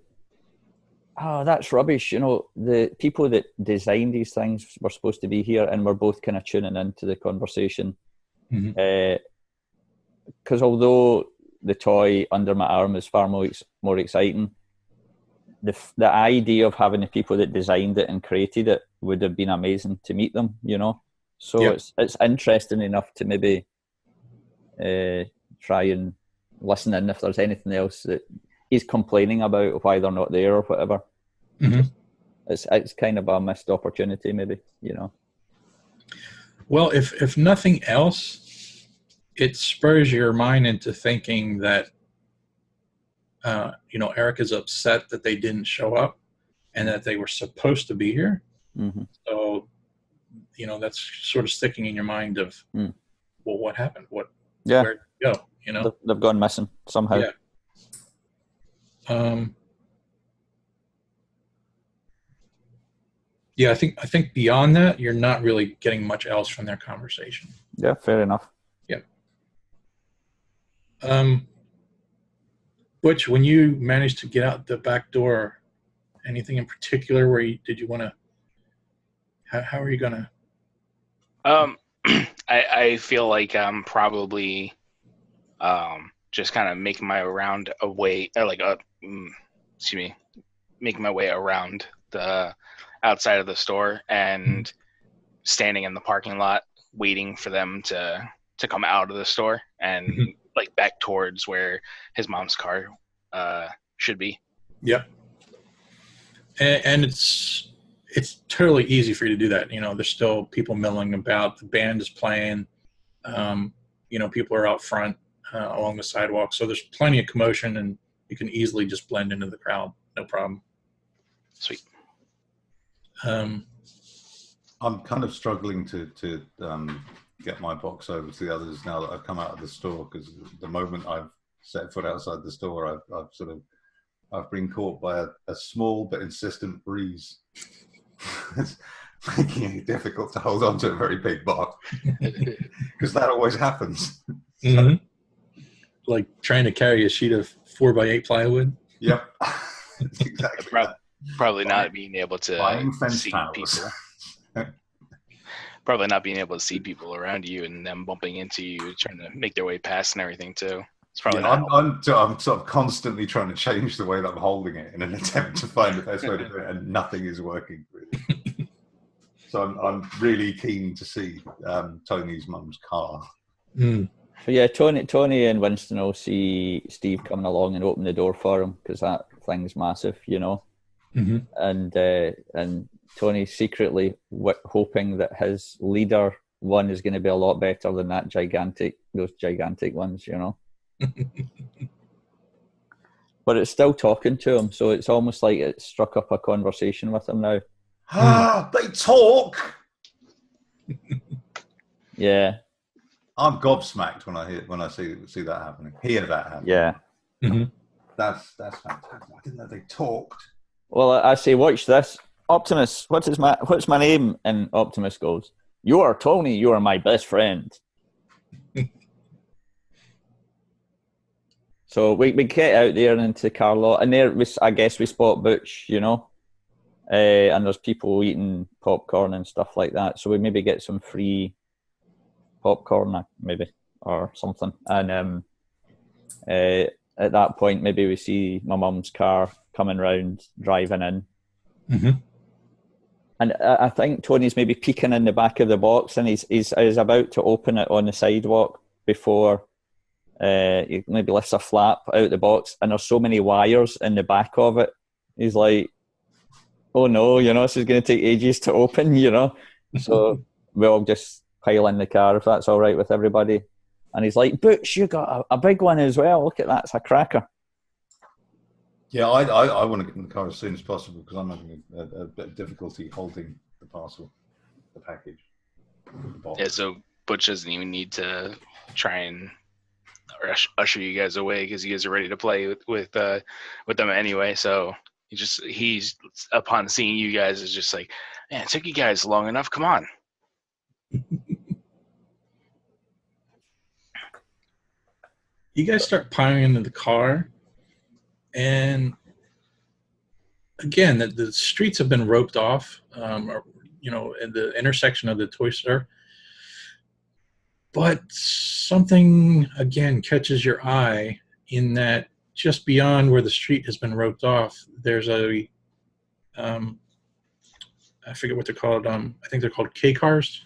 oh, that's rubbish. The people that designed these things were supposed to be here, and we're both kind of tuning into the conversation. Because although the toy under my arm is far more exciting, the idea of having the people that designed it and created it would have been amazing to meet them, So it's interesting enough to maybe try and listening if there's anything else that he's complaining about, why they're not there or whatever. Mm-hmm. It's kind of a missed opportunity, maybe, you know. Well, if nothing else, it spurs your mind into thinking that, Eric is upset that they didn't show up and that they were supposed to be here. Mm-hmm. So, that's sort of sticking in your mind of, well, what happened? Where'd it go? They've gone missing somehow. Yeah. Yeah, I think beyond that, you're not really getting much else from their conversation. Yeah, fair enough. Yeah. Butch, when you managed to get out the back door, anything in particular where did you want to? How are you gonna? I feel like I'm probably just kind of making my round away, or making my way around the outside of the store and standing in the parking lot waiting for them to come out of the store and like back towards where his mom's car should be. Yep. And it's totally easy for you to do that. There's still people milling about. The band is playing. People are out front along the sidewalk. So there's plenty of commotion, and you can easily just blend into the crowd. No problem. Sweet. I'm kind of struggling to get my box over to the others now that I've come out of the store, because the moment I've set foot outside the store, I've been caught by a small but insistent breeze. It's making it difficult to hold on to a very big box, because that always happens. Mm-hmm. Like trying to carry a sheet of 4x8 plywood. Yep. Exactly. Probably not being able to see people. Probably not being able to see people around you and them bumping into you, trying to make their way past and everything too. It's probably not. I'm sort of constantly trying to change the way that I'm holding it in an attempt to find the best way to do it, and nothing is working really. So I'm really keen to see Tony's mum's car. Mm. So yeah, Tony and Winston will see Steve coming along and open the door for him, because that thing's massive, Mm-hmm. And Tony's secretly hoping that his leader one is going to be a lot better than those gigantic ones, But it's still talking to him, so it's almost like it struck up a conversation with him now. They talk. Yeah. I'm gobsmacked when I see that happening. Hear that happening. Yeah. Mm-hmm. That's fantastic. I didn't know they talked. Well, I say, watch this. Optimus, what's my name? And Optimus goes, "You are Tony. You are my best friend." So we get out there into the car lot, and there I guess we spot Butch, and there's people eating popcorn and stuff like that. So we maybe get some free popcorn, maybe, or something. And at that point, maybe we see my mum's car coming round, driving in. Mm-hmm. And I think Tony's maybe peeking in the back of the box, and he's about to open it on the sidewalk before he maybe lifts a flap out the box, and there's so many wires in the back of it. He's like, "Oh no, this is going to take ages to open, So we'll just pile in the car if that's all right with everybody. And he's like, "Butch, you got a big one as well. Look at that, it's a cracker." Yeah, I want to get in the car as soon as possible, because I'm having a bit of difficulty holding the parcel, the package. The box. Yeah, so Butch doesn't even need to try and usher you guys away, because you guys are ready to play with them anyway. So he's upon seeing you guys is just like, "Man, it took you guys long enough. Come on." You guys start piling into the car, and again, the streets have been roped off, in the intersection of the toy store. But something, again, catches your eye in that just beyond where the street has been roped off, there's I forget what they're called. I think they're called K cars,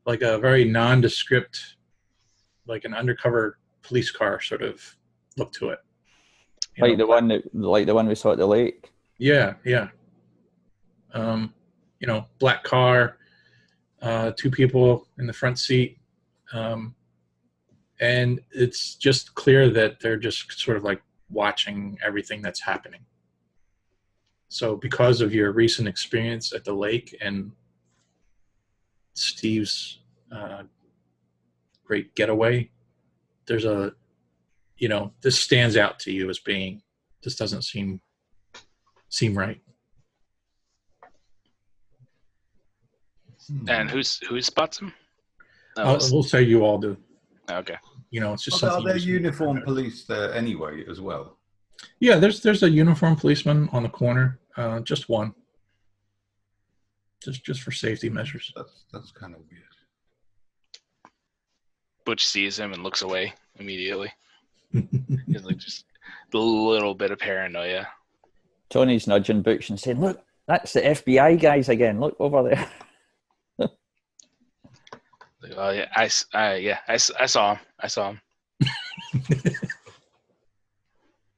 like a very nondescript, like an undercover police car sort of look to it. Like the one we saw at the lake. Yeah. Black car, 2 people in the front seat. And it's just clear that they're just sort of like watching everything that's happening. So because of your recent experience at the lake and Steve's great getaway, there's this stands out to you as being, this doesn't seem right. And who spots him? We'll say you all do. Okay. It's just Are something. there uniformed police there anyway as well? Yeah, there's a uniformed policeman on the corner, just one, just for safety measures. That's kind of weird. Butch sees him and looks away immediately. He's like just a little bit of paranoia. Tony's nudging Butch and saying, "Look, that's the FBI guys again. Look over there." Like, oh yeah, I saw him. I saw him.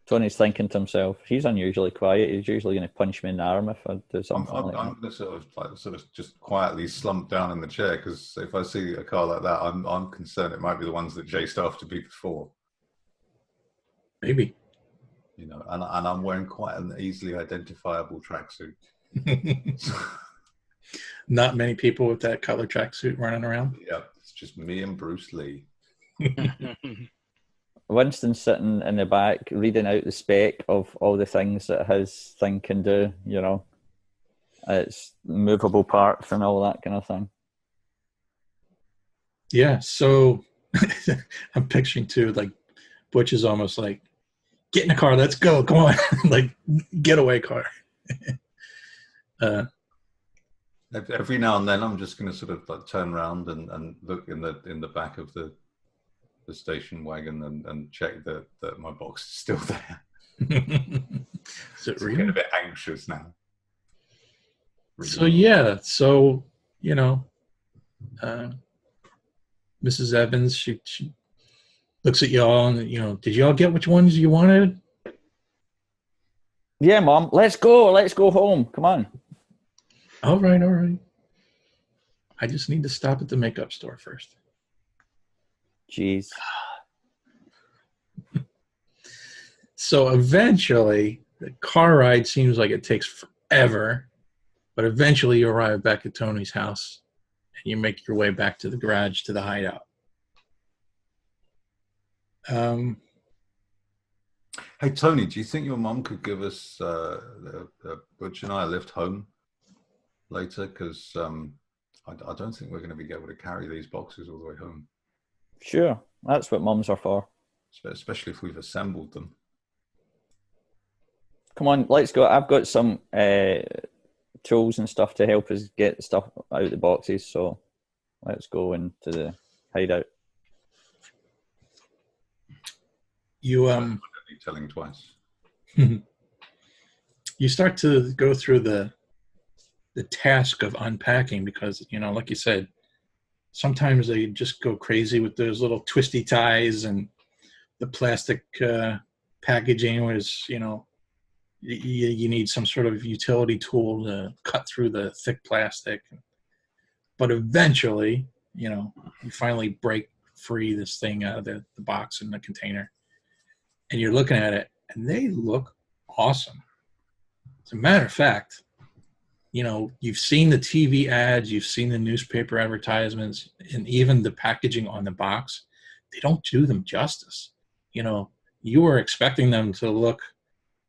Tony's thinking to himself, "He's unusually quiet. He's usually going to punch me in the arm if I do something like that." I'm going to sort of just quietly slump down in the chair, because if I see a car like that, I'm concerned it might be the ones that chased after me before. Maybe. And I'm wearing quite an easily identifiable tracksuit. Not many people with that color tracksuit running around. Yeah, it's just me and Bruce Lee. Winston's sitting in the back reading out the spec of all the things that his thing can do, It's movable parts and all that kind of thing. Yeah, so I'm picturing too, like Butch is almost like, get in the car, let's go, come on. Like, getaway car. Every now and then, I'm just going to sort of like turn around and look in the back of the station wagon and check that my box is still there. Is it I'm real? getting a bit anxious now. Really. So yeah, Mrs. Evans, she looks at y'all and did y'all get which ones you wanted? Yeah, Mom. Let's go home. Come on. All right. I just need to stop at the makeup store first. Jeez. So eventually, the car ride seems like it takes forever, but eventually you arrive back at Tony's house and you make your way back to the garage, to the hideout. Hey, Tony, do you think your mom could give us, Butch and I, a lift home later? Because I don't think we're going to be able to carry these boxes all the way home. Sure. That's what mums are for. Especially if we've assembled them. Come on, let's go. I've got some tools and stuff to help us get stuff out of the boxes, so let's go into the hideout. You telling twice. You start to go through the task of unpacking because, like you said, sometimes they just go crazy with those little twisty ties and the plastic packaging was, you need some sort of utility tool to cut through the thick plastic. But eventually, you finally break free this thing out of the box and the container. And you're looking at it, and they look awesome. As a matter of fact, you've seen the TV ads, you've seen the newspaper advertisements, and even the packaging on the box. They don't do them justice. You were expecting them to look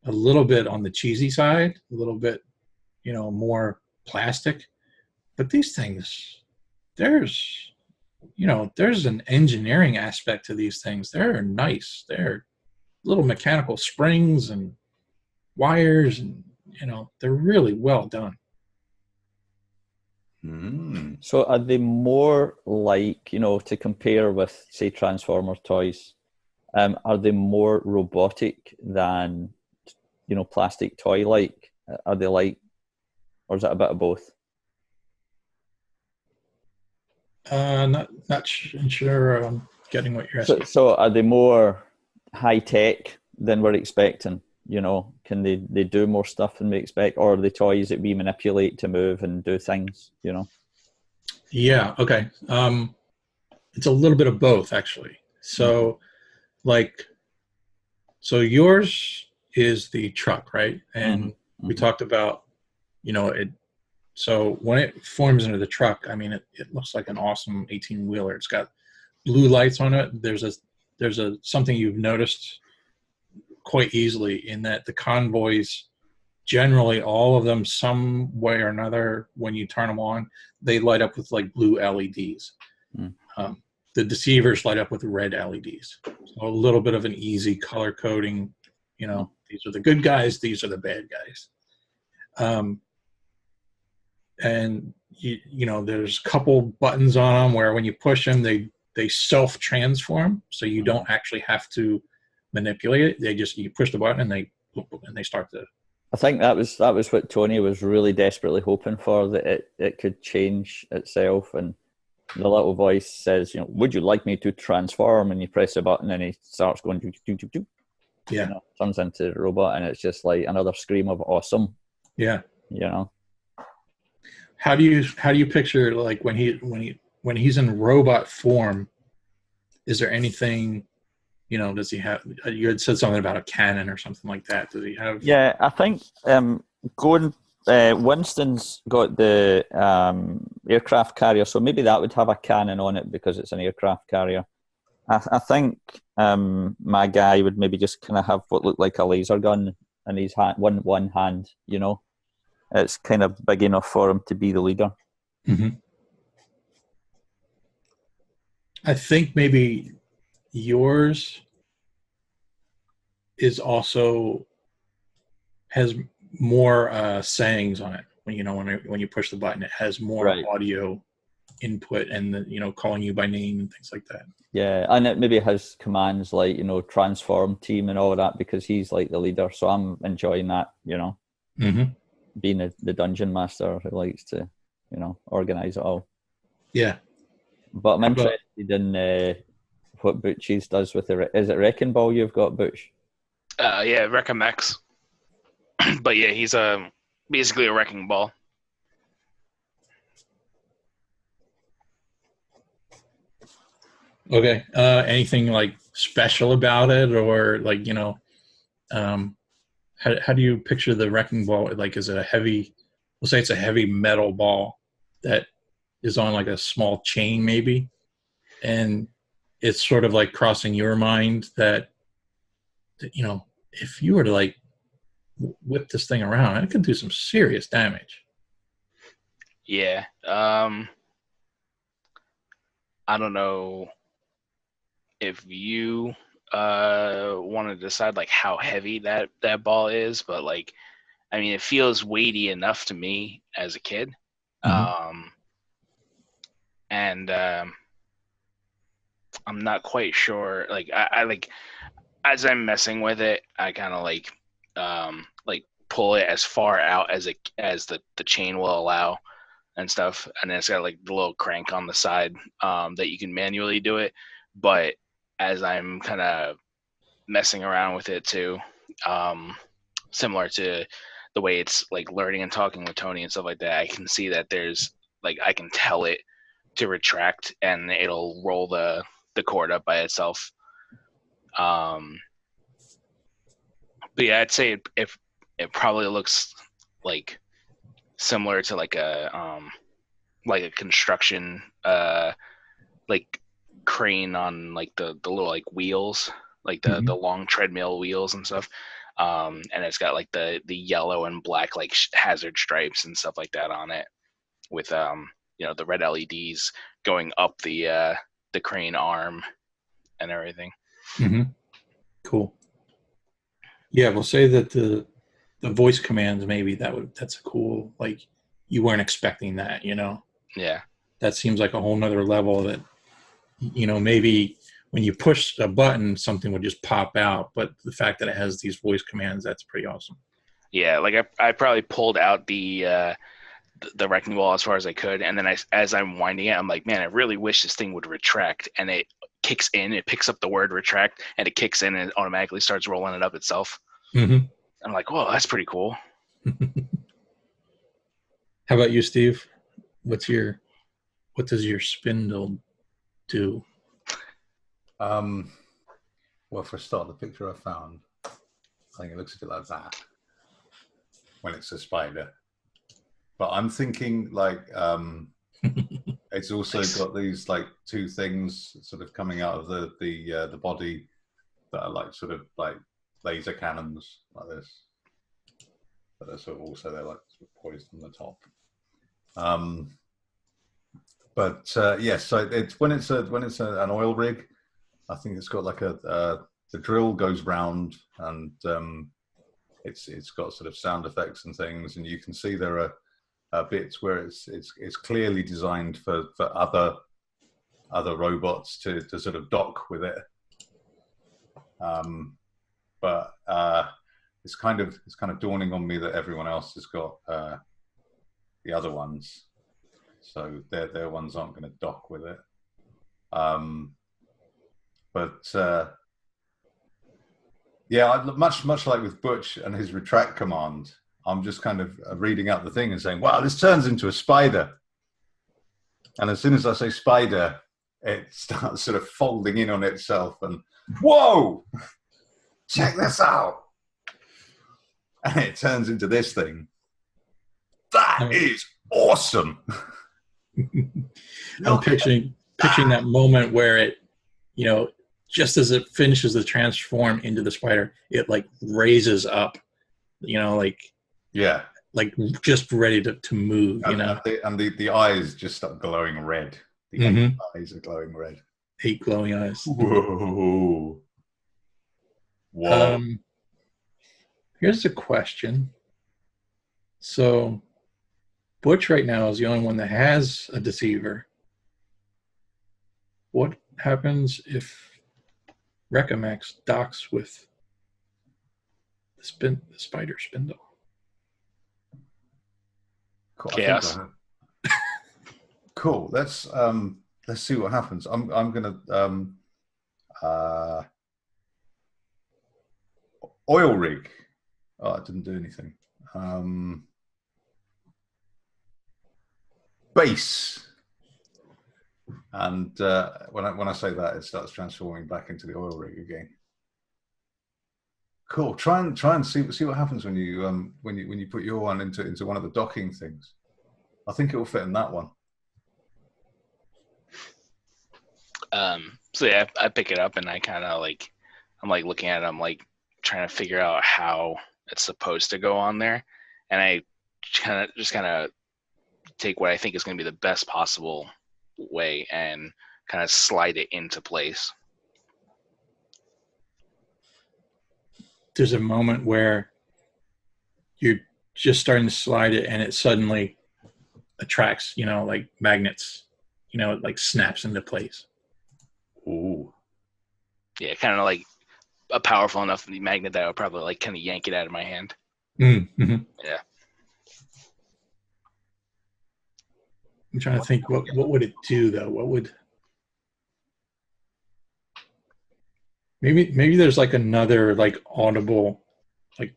a little bit on the cheesy side, a little bit, more plastic. But these things, there's an engineering aspect to these things. They're nice. They're little mechanical springs and wires, and they're really well done. So are they more like, to compare with, say, Transformer toys, are they more robotic than, plastic toy-like? Are they like, or is it a bit of both? Not sure I'm getting what you're asking. So are they more high tech than we're expecting? You know, can they do more stuff than we expect, or are they toys that we manipulate to move and do things? You know. Yeah. Okay. It's a little bit of both, actually. So, like, so yours is the truck, right? And we talked about, you know, it. So when it forms into the truck, I mean, it looks like an awesome 18-wheeler. It's got blue lights on it. There's a something you've noticed quite easily in that the convoys, generally all of them, some way or another, when you turn them on, they light up with like blue LEDs. The deceivers light up with red LEDs. So a little bit of an easy color coding. You know, these are the good guys, these are the bad guys. And you know, there's a couple buttons on them where when you push them, they self-transform, so you don't actually have to manipulate it. They just, you push the button and they start to. I think that was what Tony was really desperately hoping for, that it could change itself. And the little voice says, you know, would you like me to transform? And you press a button and he starts going do, do, do, do. Yeah. You know, turns into the robot, and it's just like another scream of awesome. Yeah. You know. How do you picture, like, when he's in robot form, is there anything, you know, does he have, you had said something about a cannon or something like that. Does he have? Yeah, I think Winston's got the aircraft carrier, so maybe that would have a cannon on it because it's an aircraft carrier. I think my guy would maybe just kind of have what looked like a laser gun in his hand, one hand, you know. It's kind of big enough for him to be the leader. Mm-hmm. I think maybe yours is also has more sayings on it. When you push the button, it has more audio input and calling you by name and things like that. Yeah, and it maybe has commands like, you know, transform team and all that, because he's like the leader. So I'm enjoying that, you know. Mm-hmm. Being the dungeon master who likes to, you know, organize it all. Yeah. But I'm interested in what Butchie's does with is it Wrecking Ball you've got, Butch? Yeah, Wrecking X. But yeah, he's basically a wrecking ball. Okay. Anything like special about it, or like, you know, how do you picture the wrecking ball? Like, is it a heavy? We'll say it's a heavy metal ball that is on like a small chain, maybe, and it's sort of like crossing your mind that you know, if you were to like whip this thing around, it could do some serious damage. Yeah. I don't know if you want to decide like how heavy that ball is, but like, I mean, it feels weighty enough to me as a kid. Mm-hmm. And I'm not quite sure. Like, I like, as I'm messing with it, I kind of like pull it as far out as the chain will allow and stuff. And then it's got like the little crank on the side that you can manually do it. But as I'm kind of messing around with it too, similar to the way it's like learning and talking with Tony and stuff like that, I can see that there's like, I can tell it to retract and it'll roll the cord up by itself. But yeah, I'd say if it probably looks like similar to like a construction like crane on like the little like wheels, like the long treadmill wheels and stuff. And it's got like the yellow and black like hazard stripes and stuff like that on it, with you know, the red LEDs going up the crane arm and everything. Mm-hmm. Cool. Yeah, we'll say that the voice commands, maybe that's a cool, like, you weren't expecting that, you know? Yeah. That seems like a whole nother level that, you know, maybe when you push a button, something would just pop out. But the fact that it has these voice commands, that's pretty awesome. Yeah, like I probably pulled out the wrecking ball as far as I could, and then as I'm winding it, I'm like, man, I really wish this thing would retract, and it kicks in. It picks up the word retract, and it kicks in, and it automatically starts rolling it up itself. Mm-hmm. I'm like, whoa, that's pretty cool. How about you, Steve? What does your spindle do? Well, for a start, the picture I found, I think it looks a bit like that when it's a spider. But I'm thinking like it's also got these like two things sort of coming out of the body that are like sort of like laser cannons like this. But they're sort of also they're like sort of poised on the top. Yes, so it's when it's an oil rig. I think it's got like the drill goes round and it's got sort of sound effects and things, and you can see there are bits where it's clearly designed for other robots to sort of dock with it. But it's kind of dawning on me that everyone else has got the other ones, so their ones aren't going to dock with it. Yeah, much like with Butch and his retract command, I'm just kind of reading out the thing and saying, wow, this turns into a spider. And as soon as I say spider, it starts sort of folding in on itself and, whoa, check this out. And it turns into this thing. That is awesome. I'm picturing that moment where it, just as it finishes the transform into the spider, it like raises up, like just ready to move, and the eyes just start glowing red. The eyes are glowing red. 8 glowing eyes. Whoa. Here's a question. So Butch right now is the only one that has a deceiver. What happens if Recamax docks with the spider spindle? Cool. Chaos. Cool. Let's see what happens. I'm gonna oil rig. Oh, it didn't do anything. Base. And when I say that, it starts transforming back into the oil rig again. Cool. Try and see what happens when you put your one into one of the docking things. I think it will fit in that one. So yeah, I pick it up and I kind of like, I'm like looking at it, I'm like trying to figure out how it's supposed to go on there, and I kind of take what I think is going to be the best possible way and kind of slide it into place. There's a moment where you're just starting to slide it and it suddenly attracts, like magnets, it like snaps into place. Ooh. Yeah, kind of like a powerful enough magnet that I would probably like kind of yank it out of my hand. Mm-hmm. Yeah. I'm trying to think, what would it do though? What would maybe there's like another like audible like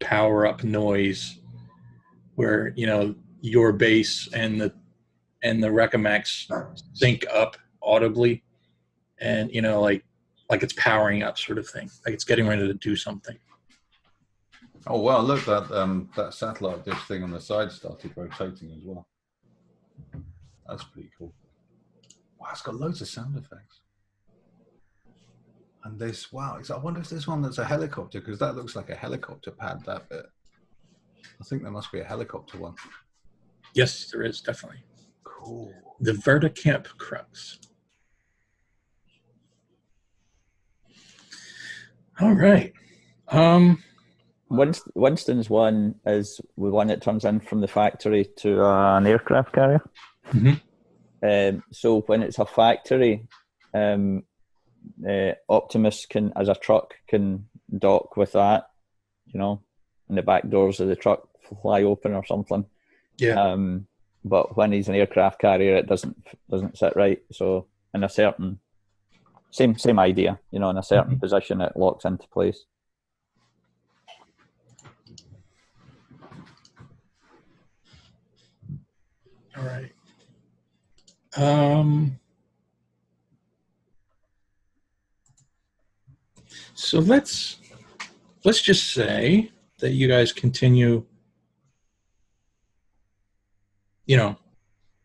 power up noise where your base and the Recamax sync up audibly, and like it's powering up sort of thing, like it's getting ready to do something. Oh wow! Look, that satellite dish thing on the side started rotating as well. That's pretty cool. Wow, it's got loads of sound effects. And this, wow, I wonder if there's one that's a helicopter, because that looks like a helicopter pad, that bit. I think there must be a helicopter one. Yes, there is, definitely. Cool. The Verticamp Crux. All right. Winston's one is the one that turns in from the factory to an aircraft carrier. Mm-hmm. So when it's a factory, Optimus can, as a truck, can dock with that, and the back doors of the truck fly open or something. Yeah. But when he's an aircraft carrier, it doesn't sit right. So in a certain Same idea. In a certain position, it locks into place. All right. So let's just say that you guys continue.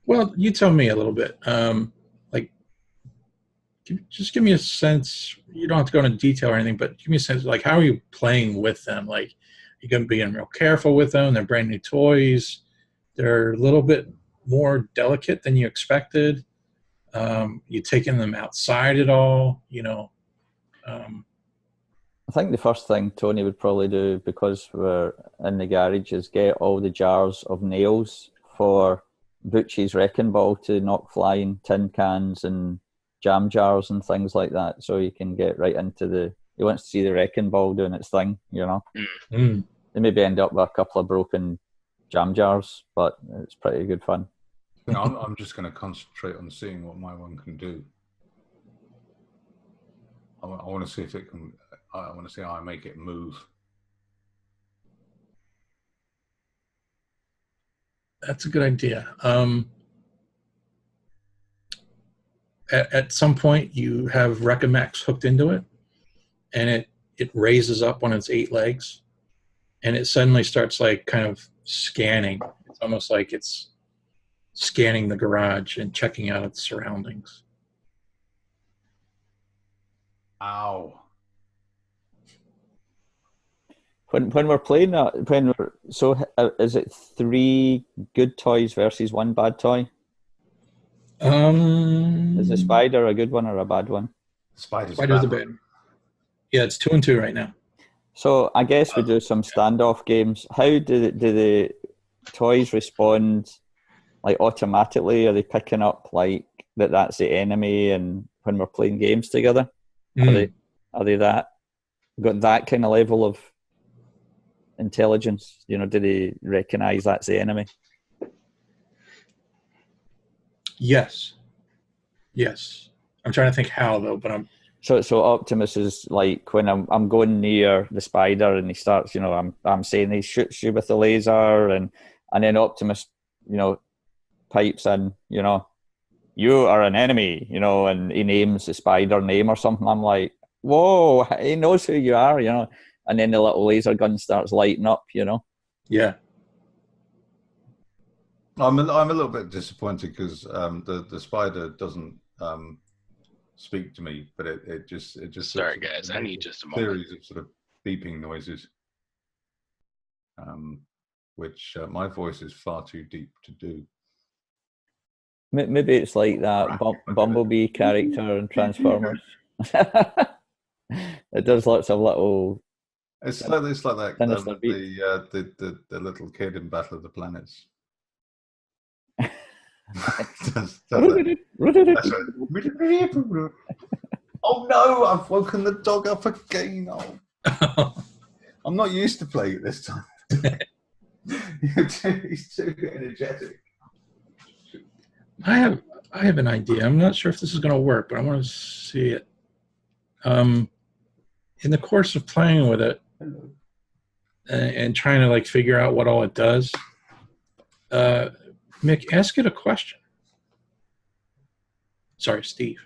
Well, you tell me a little bit. Just give me a sense. You don't have to go into detail or anything, but give me a sense. Like, how are you playing with them? Like, you're going to be real careful with them. They're brand new toys. They're a little bit more delicate than you expected. You taking them outside at all? I think the first thing Tony would probably do, because we're in the garage, is get all the jars of nails for Butchie's wrecking ball to knock flying tin cans and jam jars and things like that, so you can get right into he wants to see the wrecking ball doing its thing, Mm. They maybe end up with a couple of broken jam jars, but it's pretty good fun. I'm just going to concentrate on seeing what my one can do. I want to see if it can. I want to see how I make it move. That's a good idea. At some point, you have Recomex hooked into it, and it raises up on its 8 legs, and it suddenly starts like kind of scanning. It's almost like it's scanning the garage and checking out its surroundings. Ow. When we're playing that, is it 3 good toys versus 1 bad toy? Is the spider a good one or a bad one? Spider's a bad. Yeah, it's 2 and 2 right now. So I guess we do some standoff games. How do the toys respond? Like automatically, are they picking up like that's the enemy? And when we're playing games together, are they got that kind of level of intelligence? Do they recognize that's the enemy? Yes. I'm trying to think how though, but I'm. So Optimus is like when I'm going near the spider and he starts, I'm saying he shoots you with the laser, and then Optimus, pipes in, you are an enemy, and he names the spider name or something. I'm like, whoa, he knows who you are, and then the little laser gun starts lighting up, Yeah. I'm a little bit disappointed because the spider doesn't speak to me, but it just. Sorry, guys. I need just a moment. Series of sort of beeping noises, which my voice is far too deep to do. Maybe it's like that Bumblebee character in Transformers. It does lots of little. It's like that. The little kid in Battle of the Planets. That's right. Oh no! I've woken the dog up again. Oh. I'm not used to playing it this time. He's too energetic. I have an idea. I'm not sure if this is going to work, but I want to see it. In the course of playing with it and trying to like figure out what all it does, Mick, ask it a question. Sorry, Steve.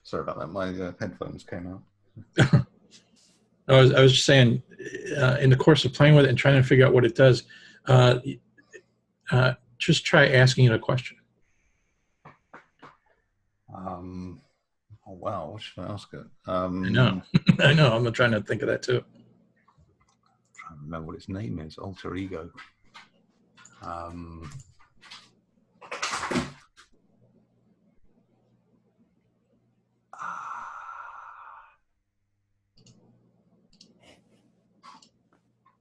Sorry about that. My headphones came out. I was just saying, in the course of playing with it and trying to figure out what it does, just try asking it a question. Oh wow! What should I ask it? I know. I know. I'm trying to think of that too. I'm trying to remember what its name is. Alter Ego.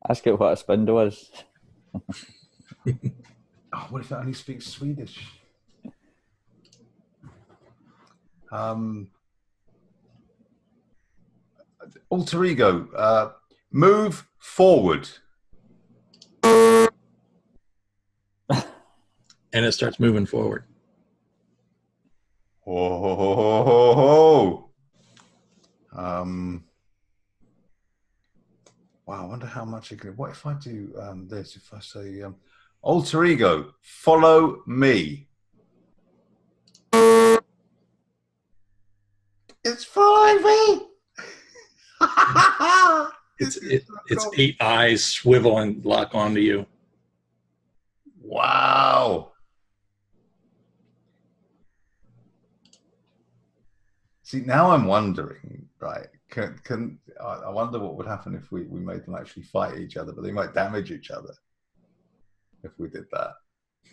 Ask it what a spindle is. What if it only speaks Swedish? Alter Ego, move forward. and it starts moving forward. Oh. Wow, I wonder how much it could. What if I do this? If I say alter ego, follow me. It's following me. It's 8 eyes swivel and lock onto you. Wow. See, now I'm wondering, right? I wonder what would happen if we made them actually fight each other, but they might damage each other if we did that.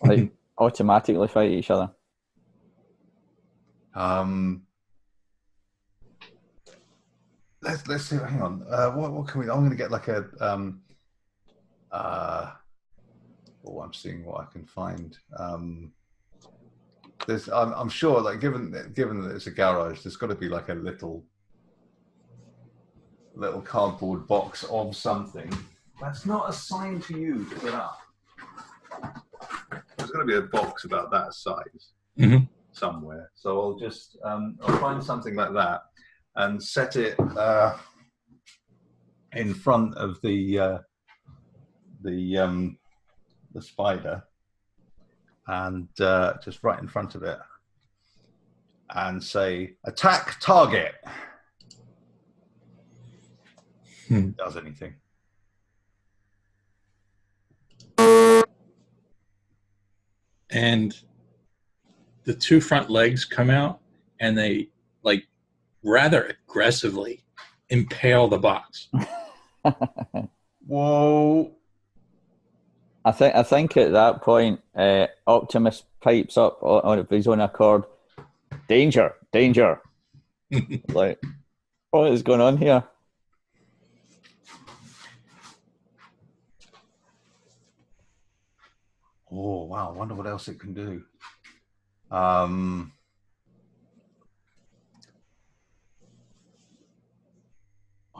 Like automatically fight each other. Let's see. Hang on. What can we? I'm going to get like a. Oh, I'm seeing what I can find. I'm sure, like, given that it's a garage, there's got to be like a little cardboard box of something that's not assigned to you to put up. There's got to be a box about that size somewhere. So I'll just I'll find something like that and set it in front of the spider, and just right in front of it, and say, attack target. Does anything. And the 2 front legs come out, and they, like, rather aggressively impale the box. Whoa. I think at that point, Optimus pipes up on his own accord, danger, danger. Like, what is going on here? Oh, wow. I wonder what else it can do. I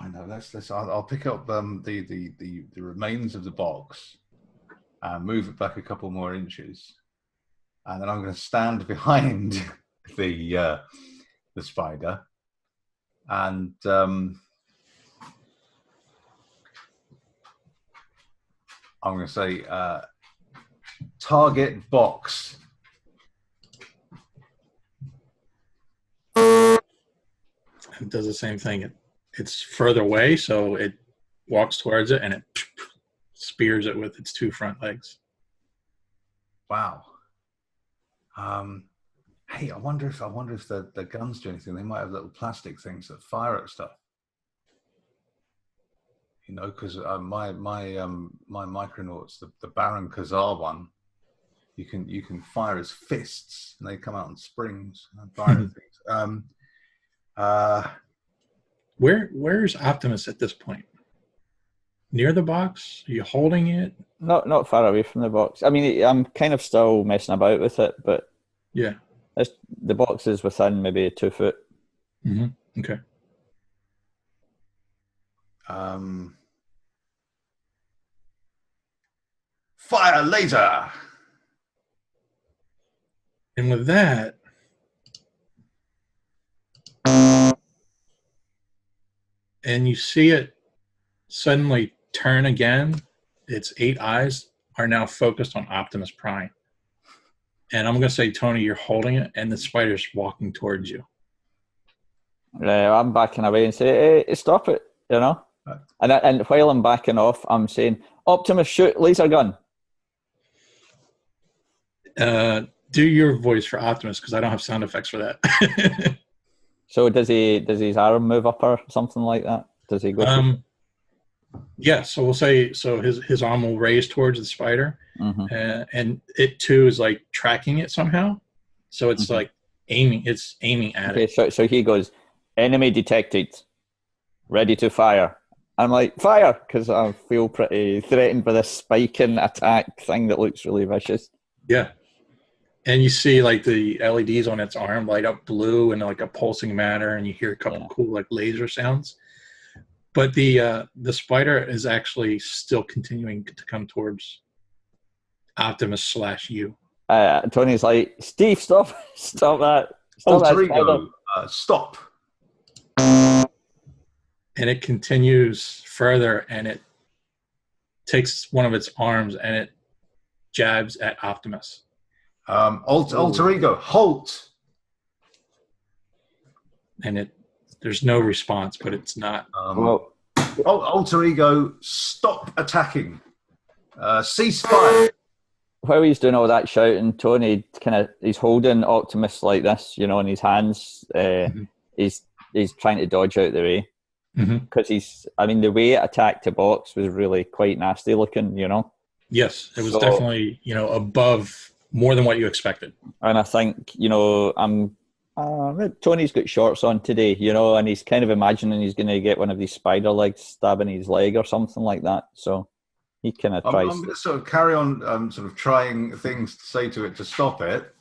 know. I'll pick up the remains of the box and move it back a couple more inches, and then I'm going to stand behind the spider, and I'm going to say target box. It does the same thing. It's further away, so it walks towards it, and it spears it with its 2 front legs. Wow. Hey, I wonder if the guns do anything. They might have little plastic things that fire at stuff. You know, because my Micronauts, the Baron Khazar one, you can fire his fists, and they come out on springs and fire things. Where's Optimus at this point? Near the box? Are you holding it? Not far away from the box. I mean, I'm kind of still messing about with it, but yeah, the box is within maybe 2 foot. Okay. Fire laser. And with that, and you see it suddenly turn again. Its 8 eyes are now focused on Optimus Prime. And I'm going to say, Tony, you're holding it, and the spider's walking towards you. I'm backing away and say, hey, stop it, you know? And while I'm backing off, I'm saying, Optimus, shoot, laser gun. Do your voice for Optimus, because I don't have sound effects for that. So does his arm move up or something like that? Does he go? Yeah, so we'll say, so his arm will raise towards the spider, and it too is like tracking it somehow. So it's like aiming at it. Okay, so he goes, enemy detected, ready to fire. I'm like, fire, because I feel pretty threatened by this spiking attack thing that looks really vicious. Yeah. And you see like the LEDs on its arm light up blue and like a pulsing matter, and you hear a couple cool like laser sounds. But the spider is actually still continuing to come towards Optimus / you. Tony's like, Steve, stop that, stop that Alter spider. ego, stop. And it continues further, and it takes one of its arms and it jabs at Optimus. Alter ego, halt. And there's no response, but it's not. Alter ego, stop attacking. Cease fire. While he's doing all that shouting, Tony he's holding Optimus like this, you know, in his hands. He's trying to dodge out the way because the way it attacked the box was really quite nasty looking, you know. Yes, it was definitely, you know, above more than what you expected. And I think, you know, Tony's got shorts on today, you know, and he's kind of imagining he's going to get one of these spider legs stabbing his leg or something like that. So he kind of tries. I'm going to sort of carry on, sort of trying things to say to it to stop it,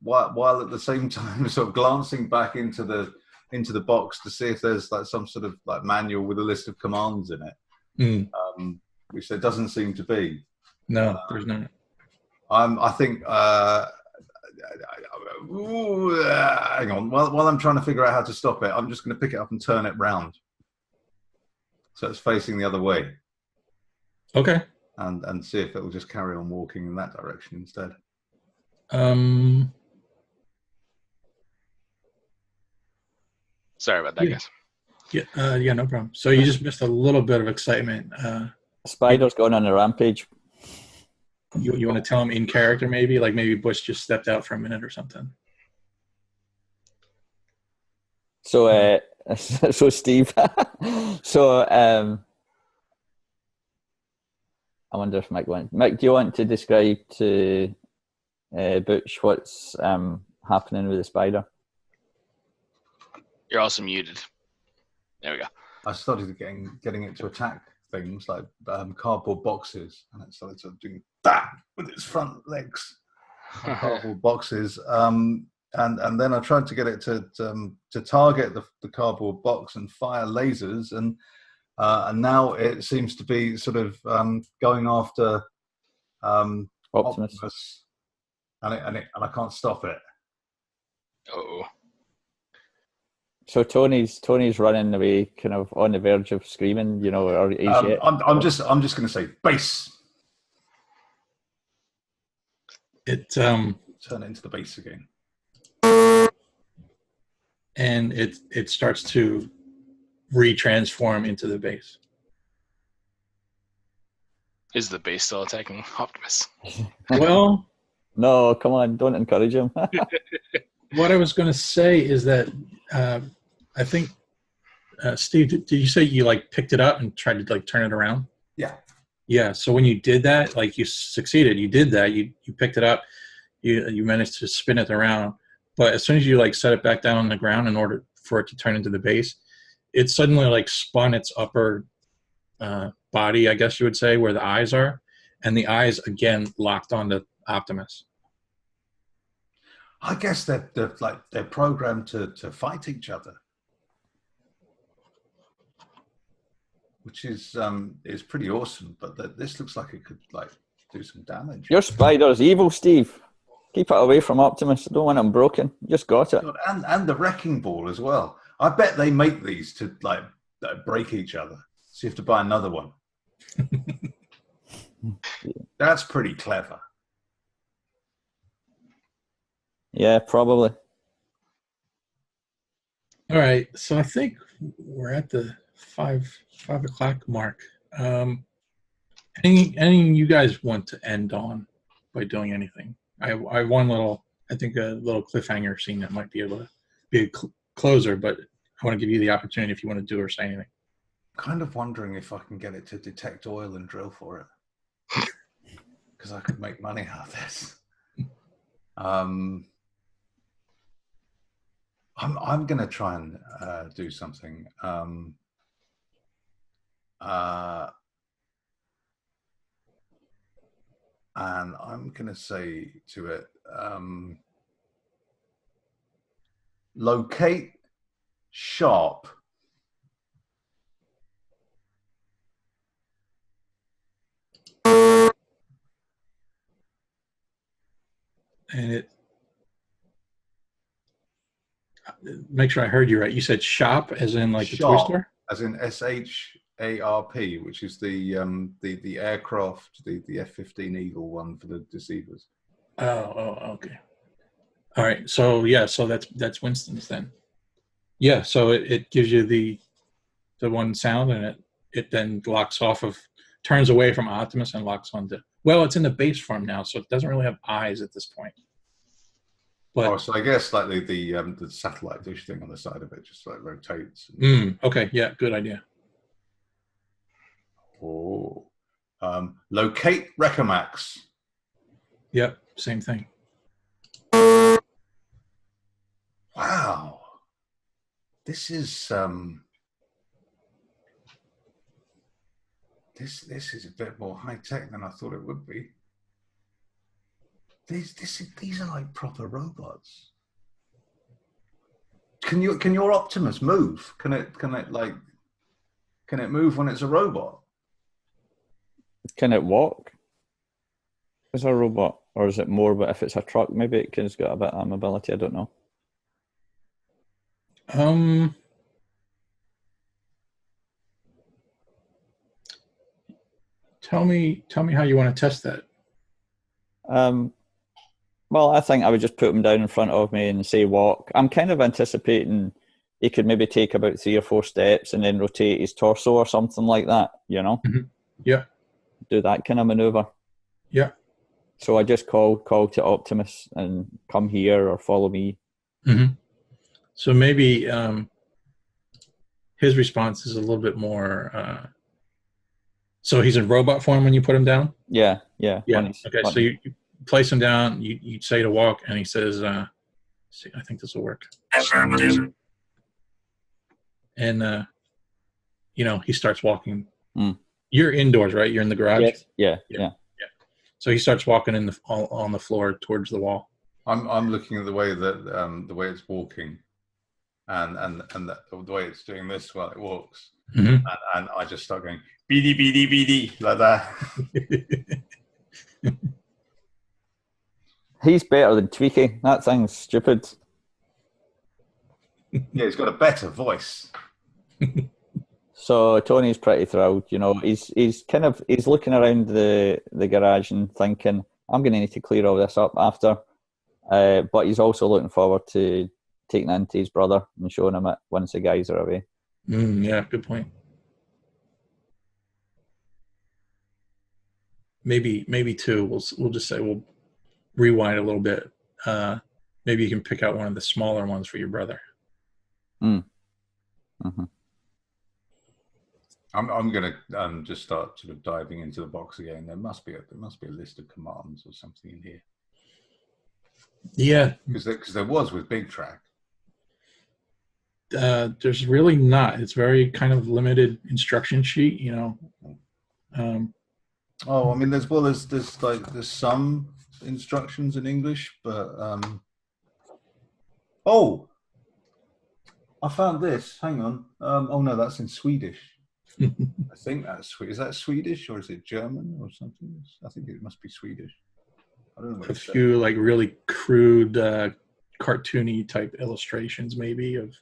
while at the same time sort of glancing back into the box to see if there's like some sort of like manual with a list of commands in it, which there doesn't seem to be. No, there's not. I think. Hang on. While I'm trying to figure out how to stop it, I'm just going to pick it up and turn it round, so it's facing the other way. Okay. And see if it will just carry on walking in that direction instead. Sorry about that, guys. Yeah, no problem. So you just missed a little bit of excitement. Spider's going on a rampage. You want to tell him in character, maybe? Like maybe Bush just stepped out for a minute or something. So, so Steve, I wonder if Mick wants. Mick, do you want to describe to Butch what's happening with the spider? You're also muted. There we go. I started getting it to attack things like cardboard boxes, and it started sort of doing that with its front legs. Cardboard boxes, and then I tried to get it to target the cardboard box and fire lasers, and now it seems to be sort of going after Optimus, and I can't stop it. Oh. So Tony's running away, kind of on the verge of screaming, you know, or he's yet. I'm just going to say base. Turn it into the base again, and it starts to retransform into the base. Is the base still attacking Optimus? Well, no, come on, don't encourage him. What I was going to say is that I think Steve, did you say you like picked it up and tried to like turn it around? Yeah. So when you did that, like you succeeded. You did that. You picked it up. You managed to spin it around. But as soon as you like set it back down on the ground in order for it to turn into the base, it suddenly like spun its upper body, I guess you would say, where the eyes are, and the eyes again locked onto Optimus. I guess they're programmed to fight each other, which is pretty awesome. But this looks like it could like do some damage. Your spider's evil, Steve. Keep it away from Optimus. I don't want him broken. You just got it. And the wrecking ball as well. I bet they make these to like break each other, so you have to buy another one. That's pretty clever. Yeah, probably. All right, so I think we're at the 5 o'clock mark. Anything you guys want to end on by doing anything? I have one little, I think a little cliffhanger scene that might be able to be a closer, but I want to give you the opportunity if you want to do or say anything. Kind of wondering if I can get it to detect oil and drill for it, because I could make money out of this. I'm going to try and do something. And I'm going to say to it, locate sharp. and it. Make sure I heard you right. You said shop, as in like the toy Sharp, store. as in SHARP, which is the aircraft, the F-15 Eagle one for the deceivers. Oh, okay. All right. So yeah, so that's Winston's then. Yeah. So it gives you the one sound, and it then locks off of, turns away from Optimus and locks onto. Well, it's in the base form now, so it doesn't really have eyes at this point. But So I guess like the satellite dish thing on the side of it just like rotates. Okay. Yeah. Good idea. Oh, locate Recamax. Yep. Same thing. Wow, this is this is a bit more high tech than I thought it would be. These are like proper robots. Can your Optimus move? Can it move when it's a robot? Can it walk? Is it a robot, or is it more? But if it's a truck, maybe it's got a bit of mobility. I don't know. Tell me how you want to test that. Well, I think I would just put him down in front of me and say walk. I'm kind of anticipating he could maybe take about 3 or 4 steps and then rotate his torso or something like that, you know? Mm-hmm. Yeah. Do that kind of maneuver. Yeah. So I just call to Optimus and come here or follow me. Mm-hmm. So maybe his response is a little bit more... so he's in robot form when you put him down? Yeah. Okay, so you place him down, you say to walk, and he says, see, I think this will work. Affirmative. And, he starts walking. Mm. You're indoors, right? You're in the garage? Yes. Yeah. So he starts walking on the floor towards the wall. I'm looking at the way that the way it's walking, and the way it's doing this while it walks, Mm-hmm. and I just start going beady beady beady like that. He's better than Tweaky. That thing's stupid. Yeah, he's got a better voice. So Tony's pretty thrilled. He's looking around the garage and thinking, I'm going to need to clear all this up after. But he's also looking forward to taking it into his brother and showing him it once the guys are away. Yeah, good point. Maybe 2. We'll just say we'll rewind a little bit. Maybe you can pick out one of the smaller ones for your brother. Mm-hmm. I'm going to just start sort of diving into the box again. There must be a list of commands or something in here. Yeah, because there was with Big Track. There's really not. It's very kind of limited instruction sheet, I mean, there's some instructions in English, but I found this. Hang on. Oh no, that's in Swedish. I think that's Swedish. Is that Swedish or is it German or something? I think it must be Swedish. I don't know. What a few like really crude, cartoony type illustrations, maybe of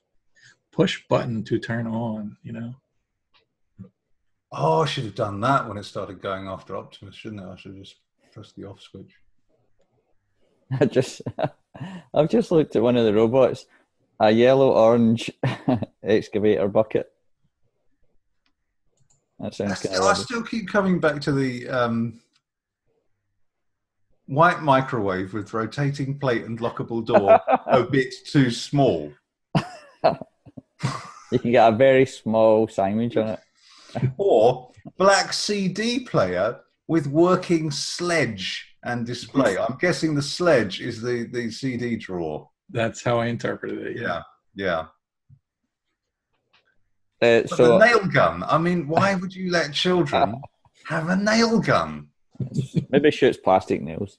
push button to turn on. Oh, I should have done that when it started going after Optimus, shouldn't I? I should have just pressed the off switch. I've just looked at one of the robots, a yellow-orange excavator bucket. That sounds I still keep coming back to the white microwave with rotating plate and lockable door, a bit too small. You can get a very small sandwich on it. Or black CD player with working sledge and display. I'm guessing the sledge is the CD drawer. That's how I interpreted it. Yeah. So the nail gun. I mean, why would you let children have a nail gun? Maybe shoots plastic nails.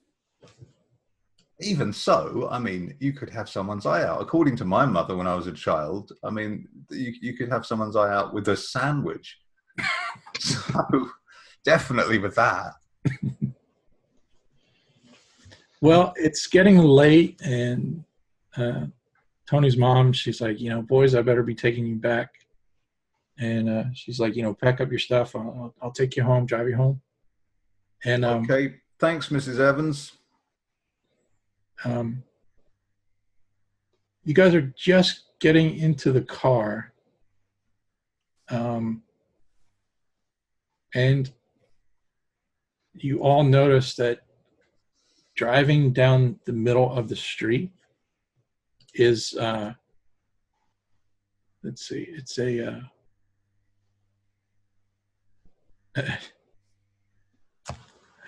Even so, I mean, you could have someone's eye out. According to my mother when I was a child, I mean, you could have someone's eye out with a sandwich. So, definitely with that. Well, it's getting late, and Tony's mom, she's like, boys, I better be taking you back. And she's like, pack up your stuff. I'll take you home, drive you home. And Okay, thanks, Mrs. Evans. You guys are just getting into the car. And you all notice that driving down the middle of the street is, let's see, it's a, I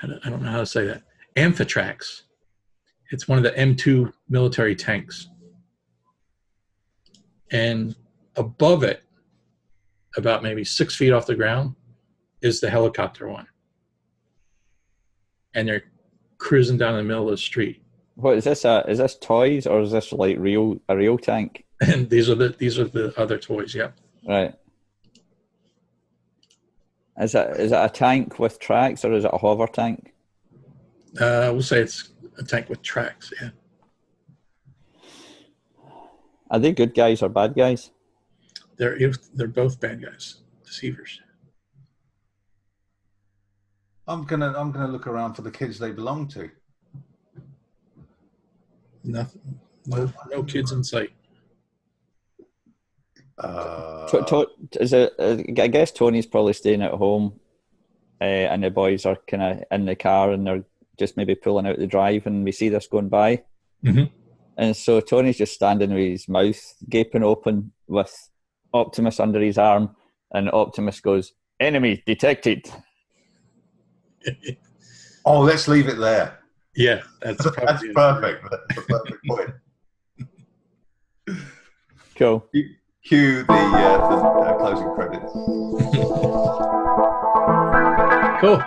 don't know how to say that, Amphitrax. It's one of the M2 military tanks. And above it, about maybe 6 feet off the ground, is the helicopter one. And they're cruising down the middle of the street. What is this? Is this toys or is this like a real tank? And these are the other toys. Yeah. Right. Is it a tank with tracks or is it a hover tank? We'll say it's a tank with tracks. Yeah. Are they good guys or bad guys? They're both bad guys, deceivers. I'm gonna look around for the kids they belong to. Nothing. No kids in sight. Is it? I guess Tony's probably staying at home, and the boys are kind of in the car, and they're just maybe pulling out the drive, and we see this going by. Mm-hmm. And so Tony's just standing with his mouth gaping open, with Optimus under his arm, and Optimus goes, "Enemy detected." Oh, let's leave it there. Yeah, that's perfect. That's a perfect point. Cool. Cue the closing credits. Cool.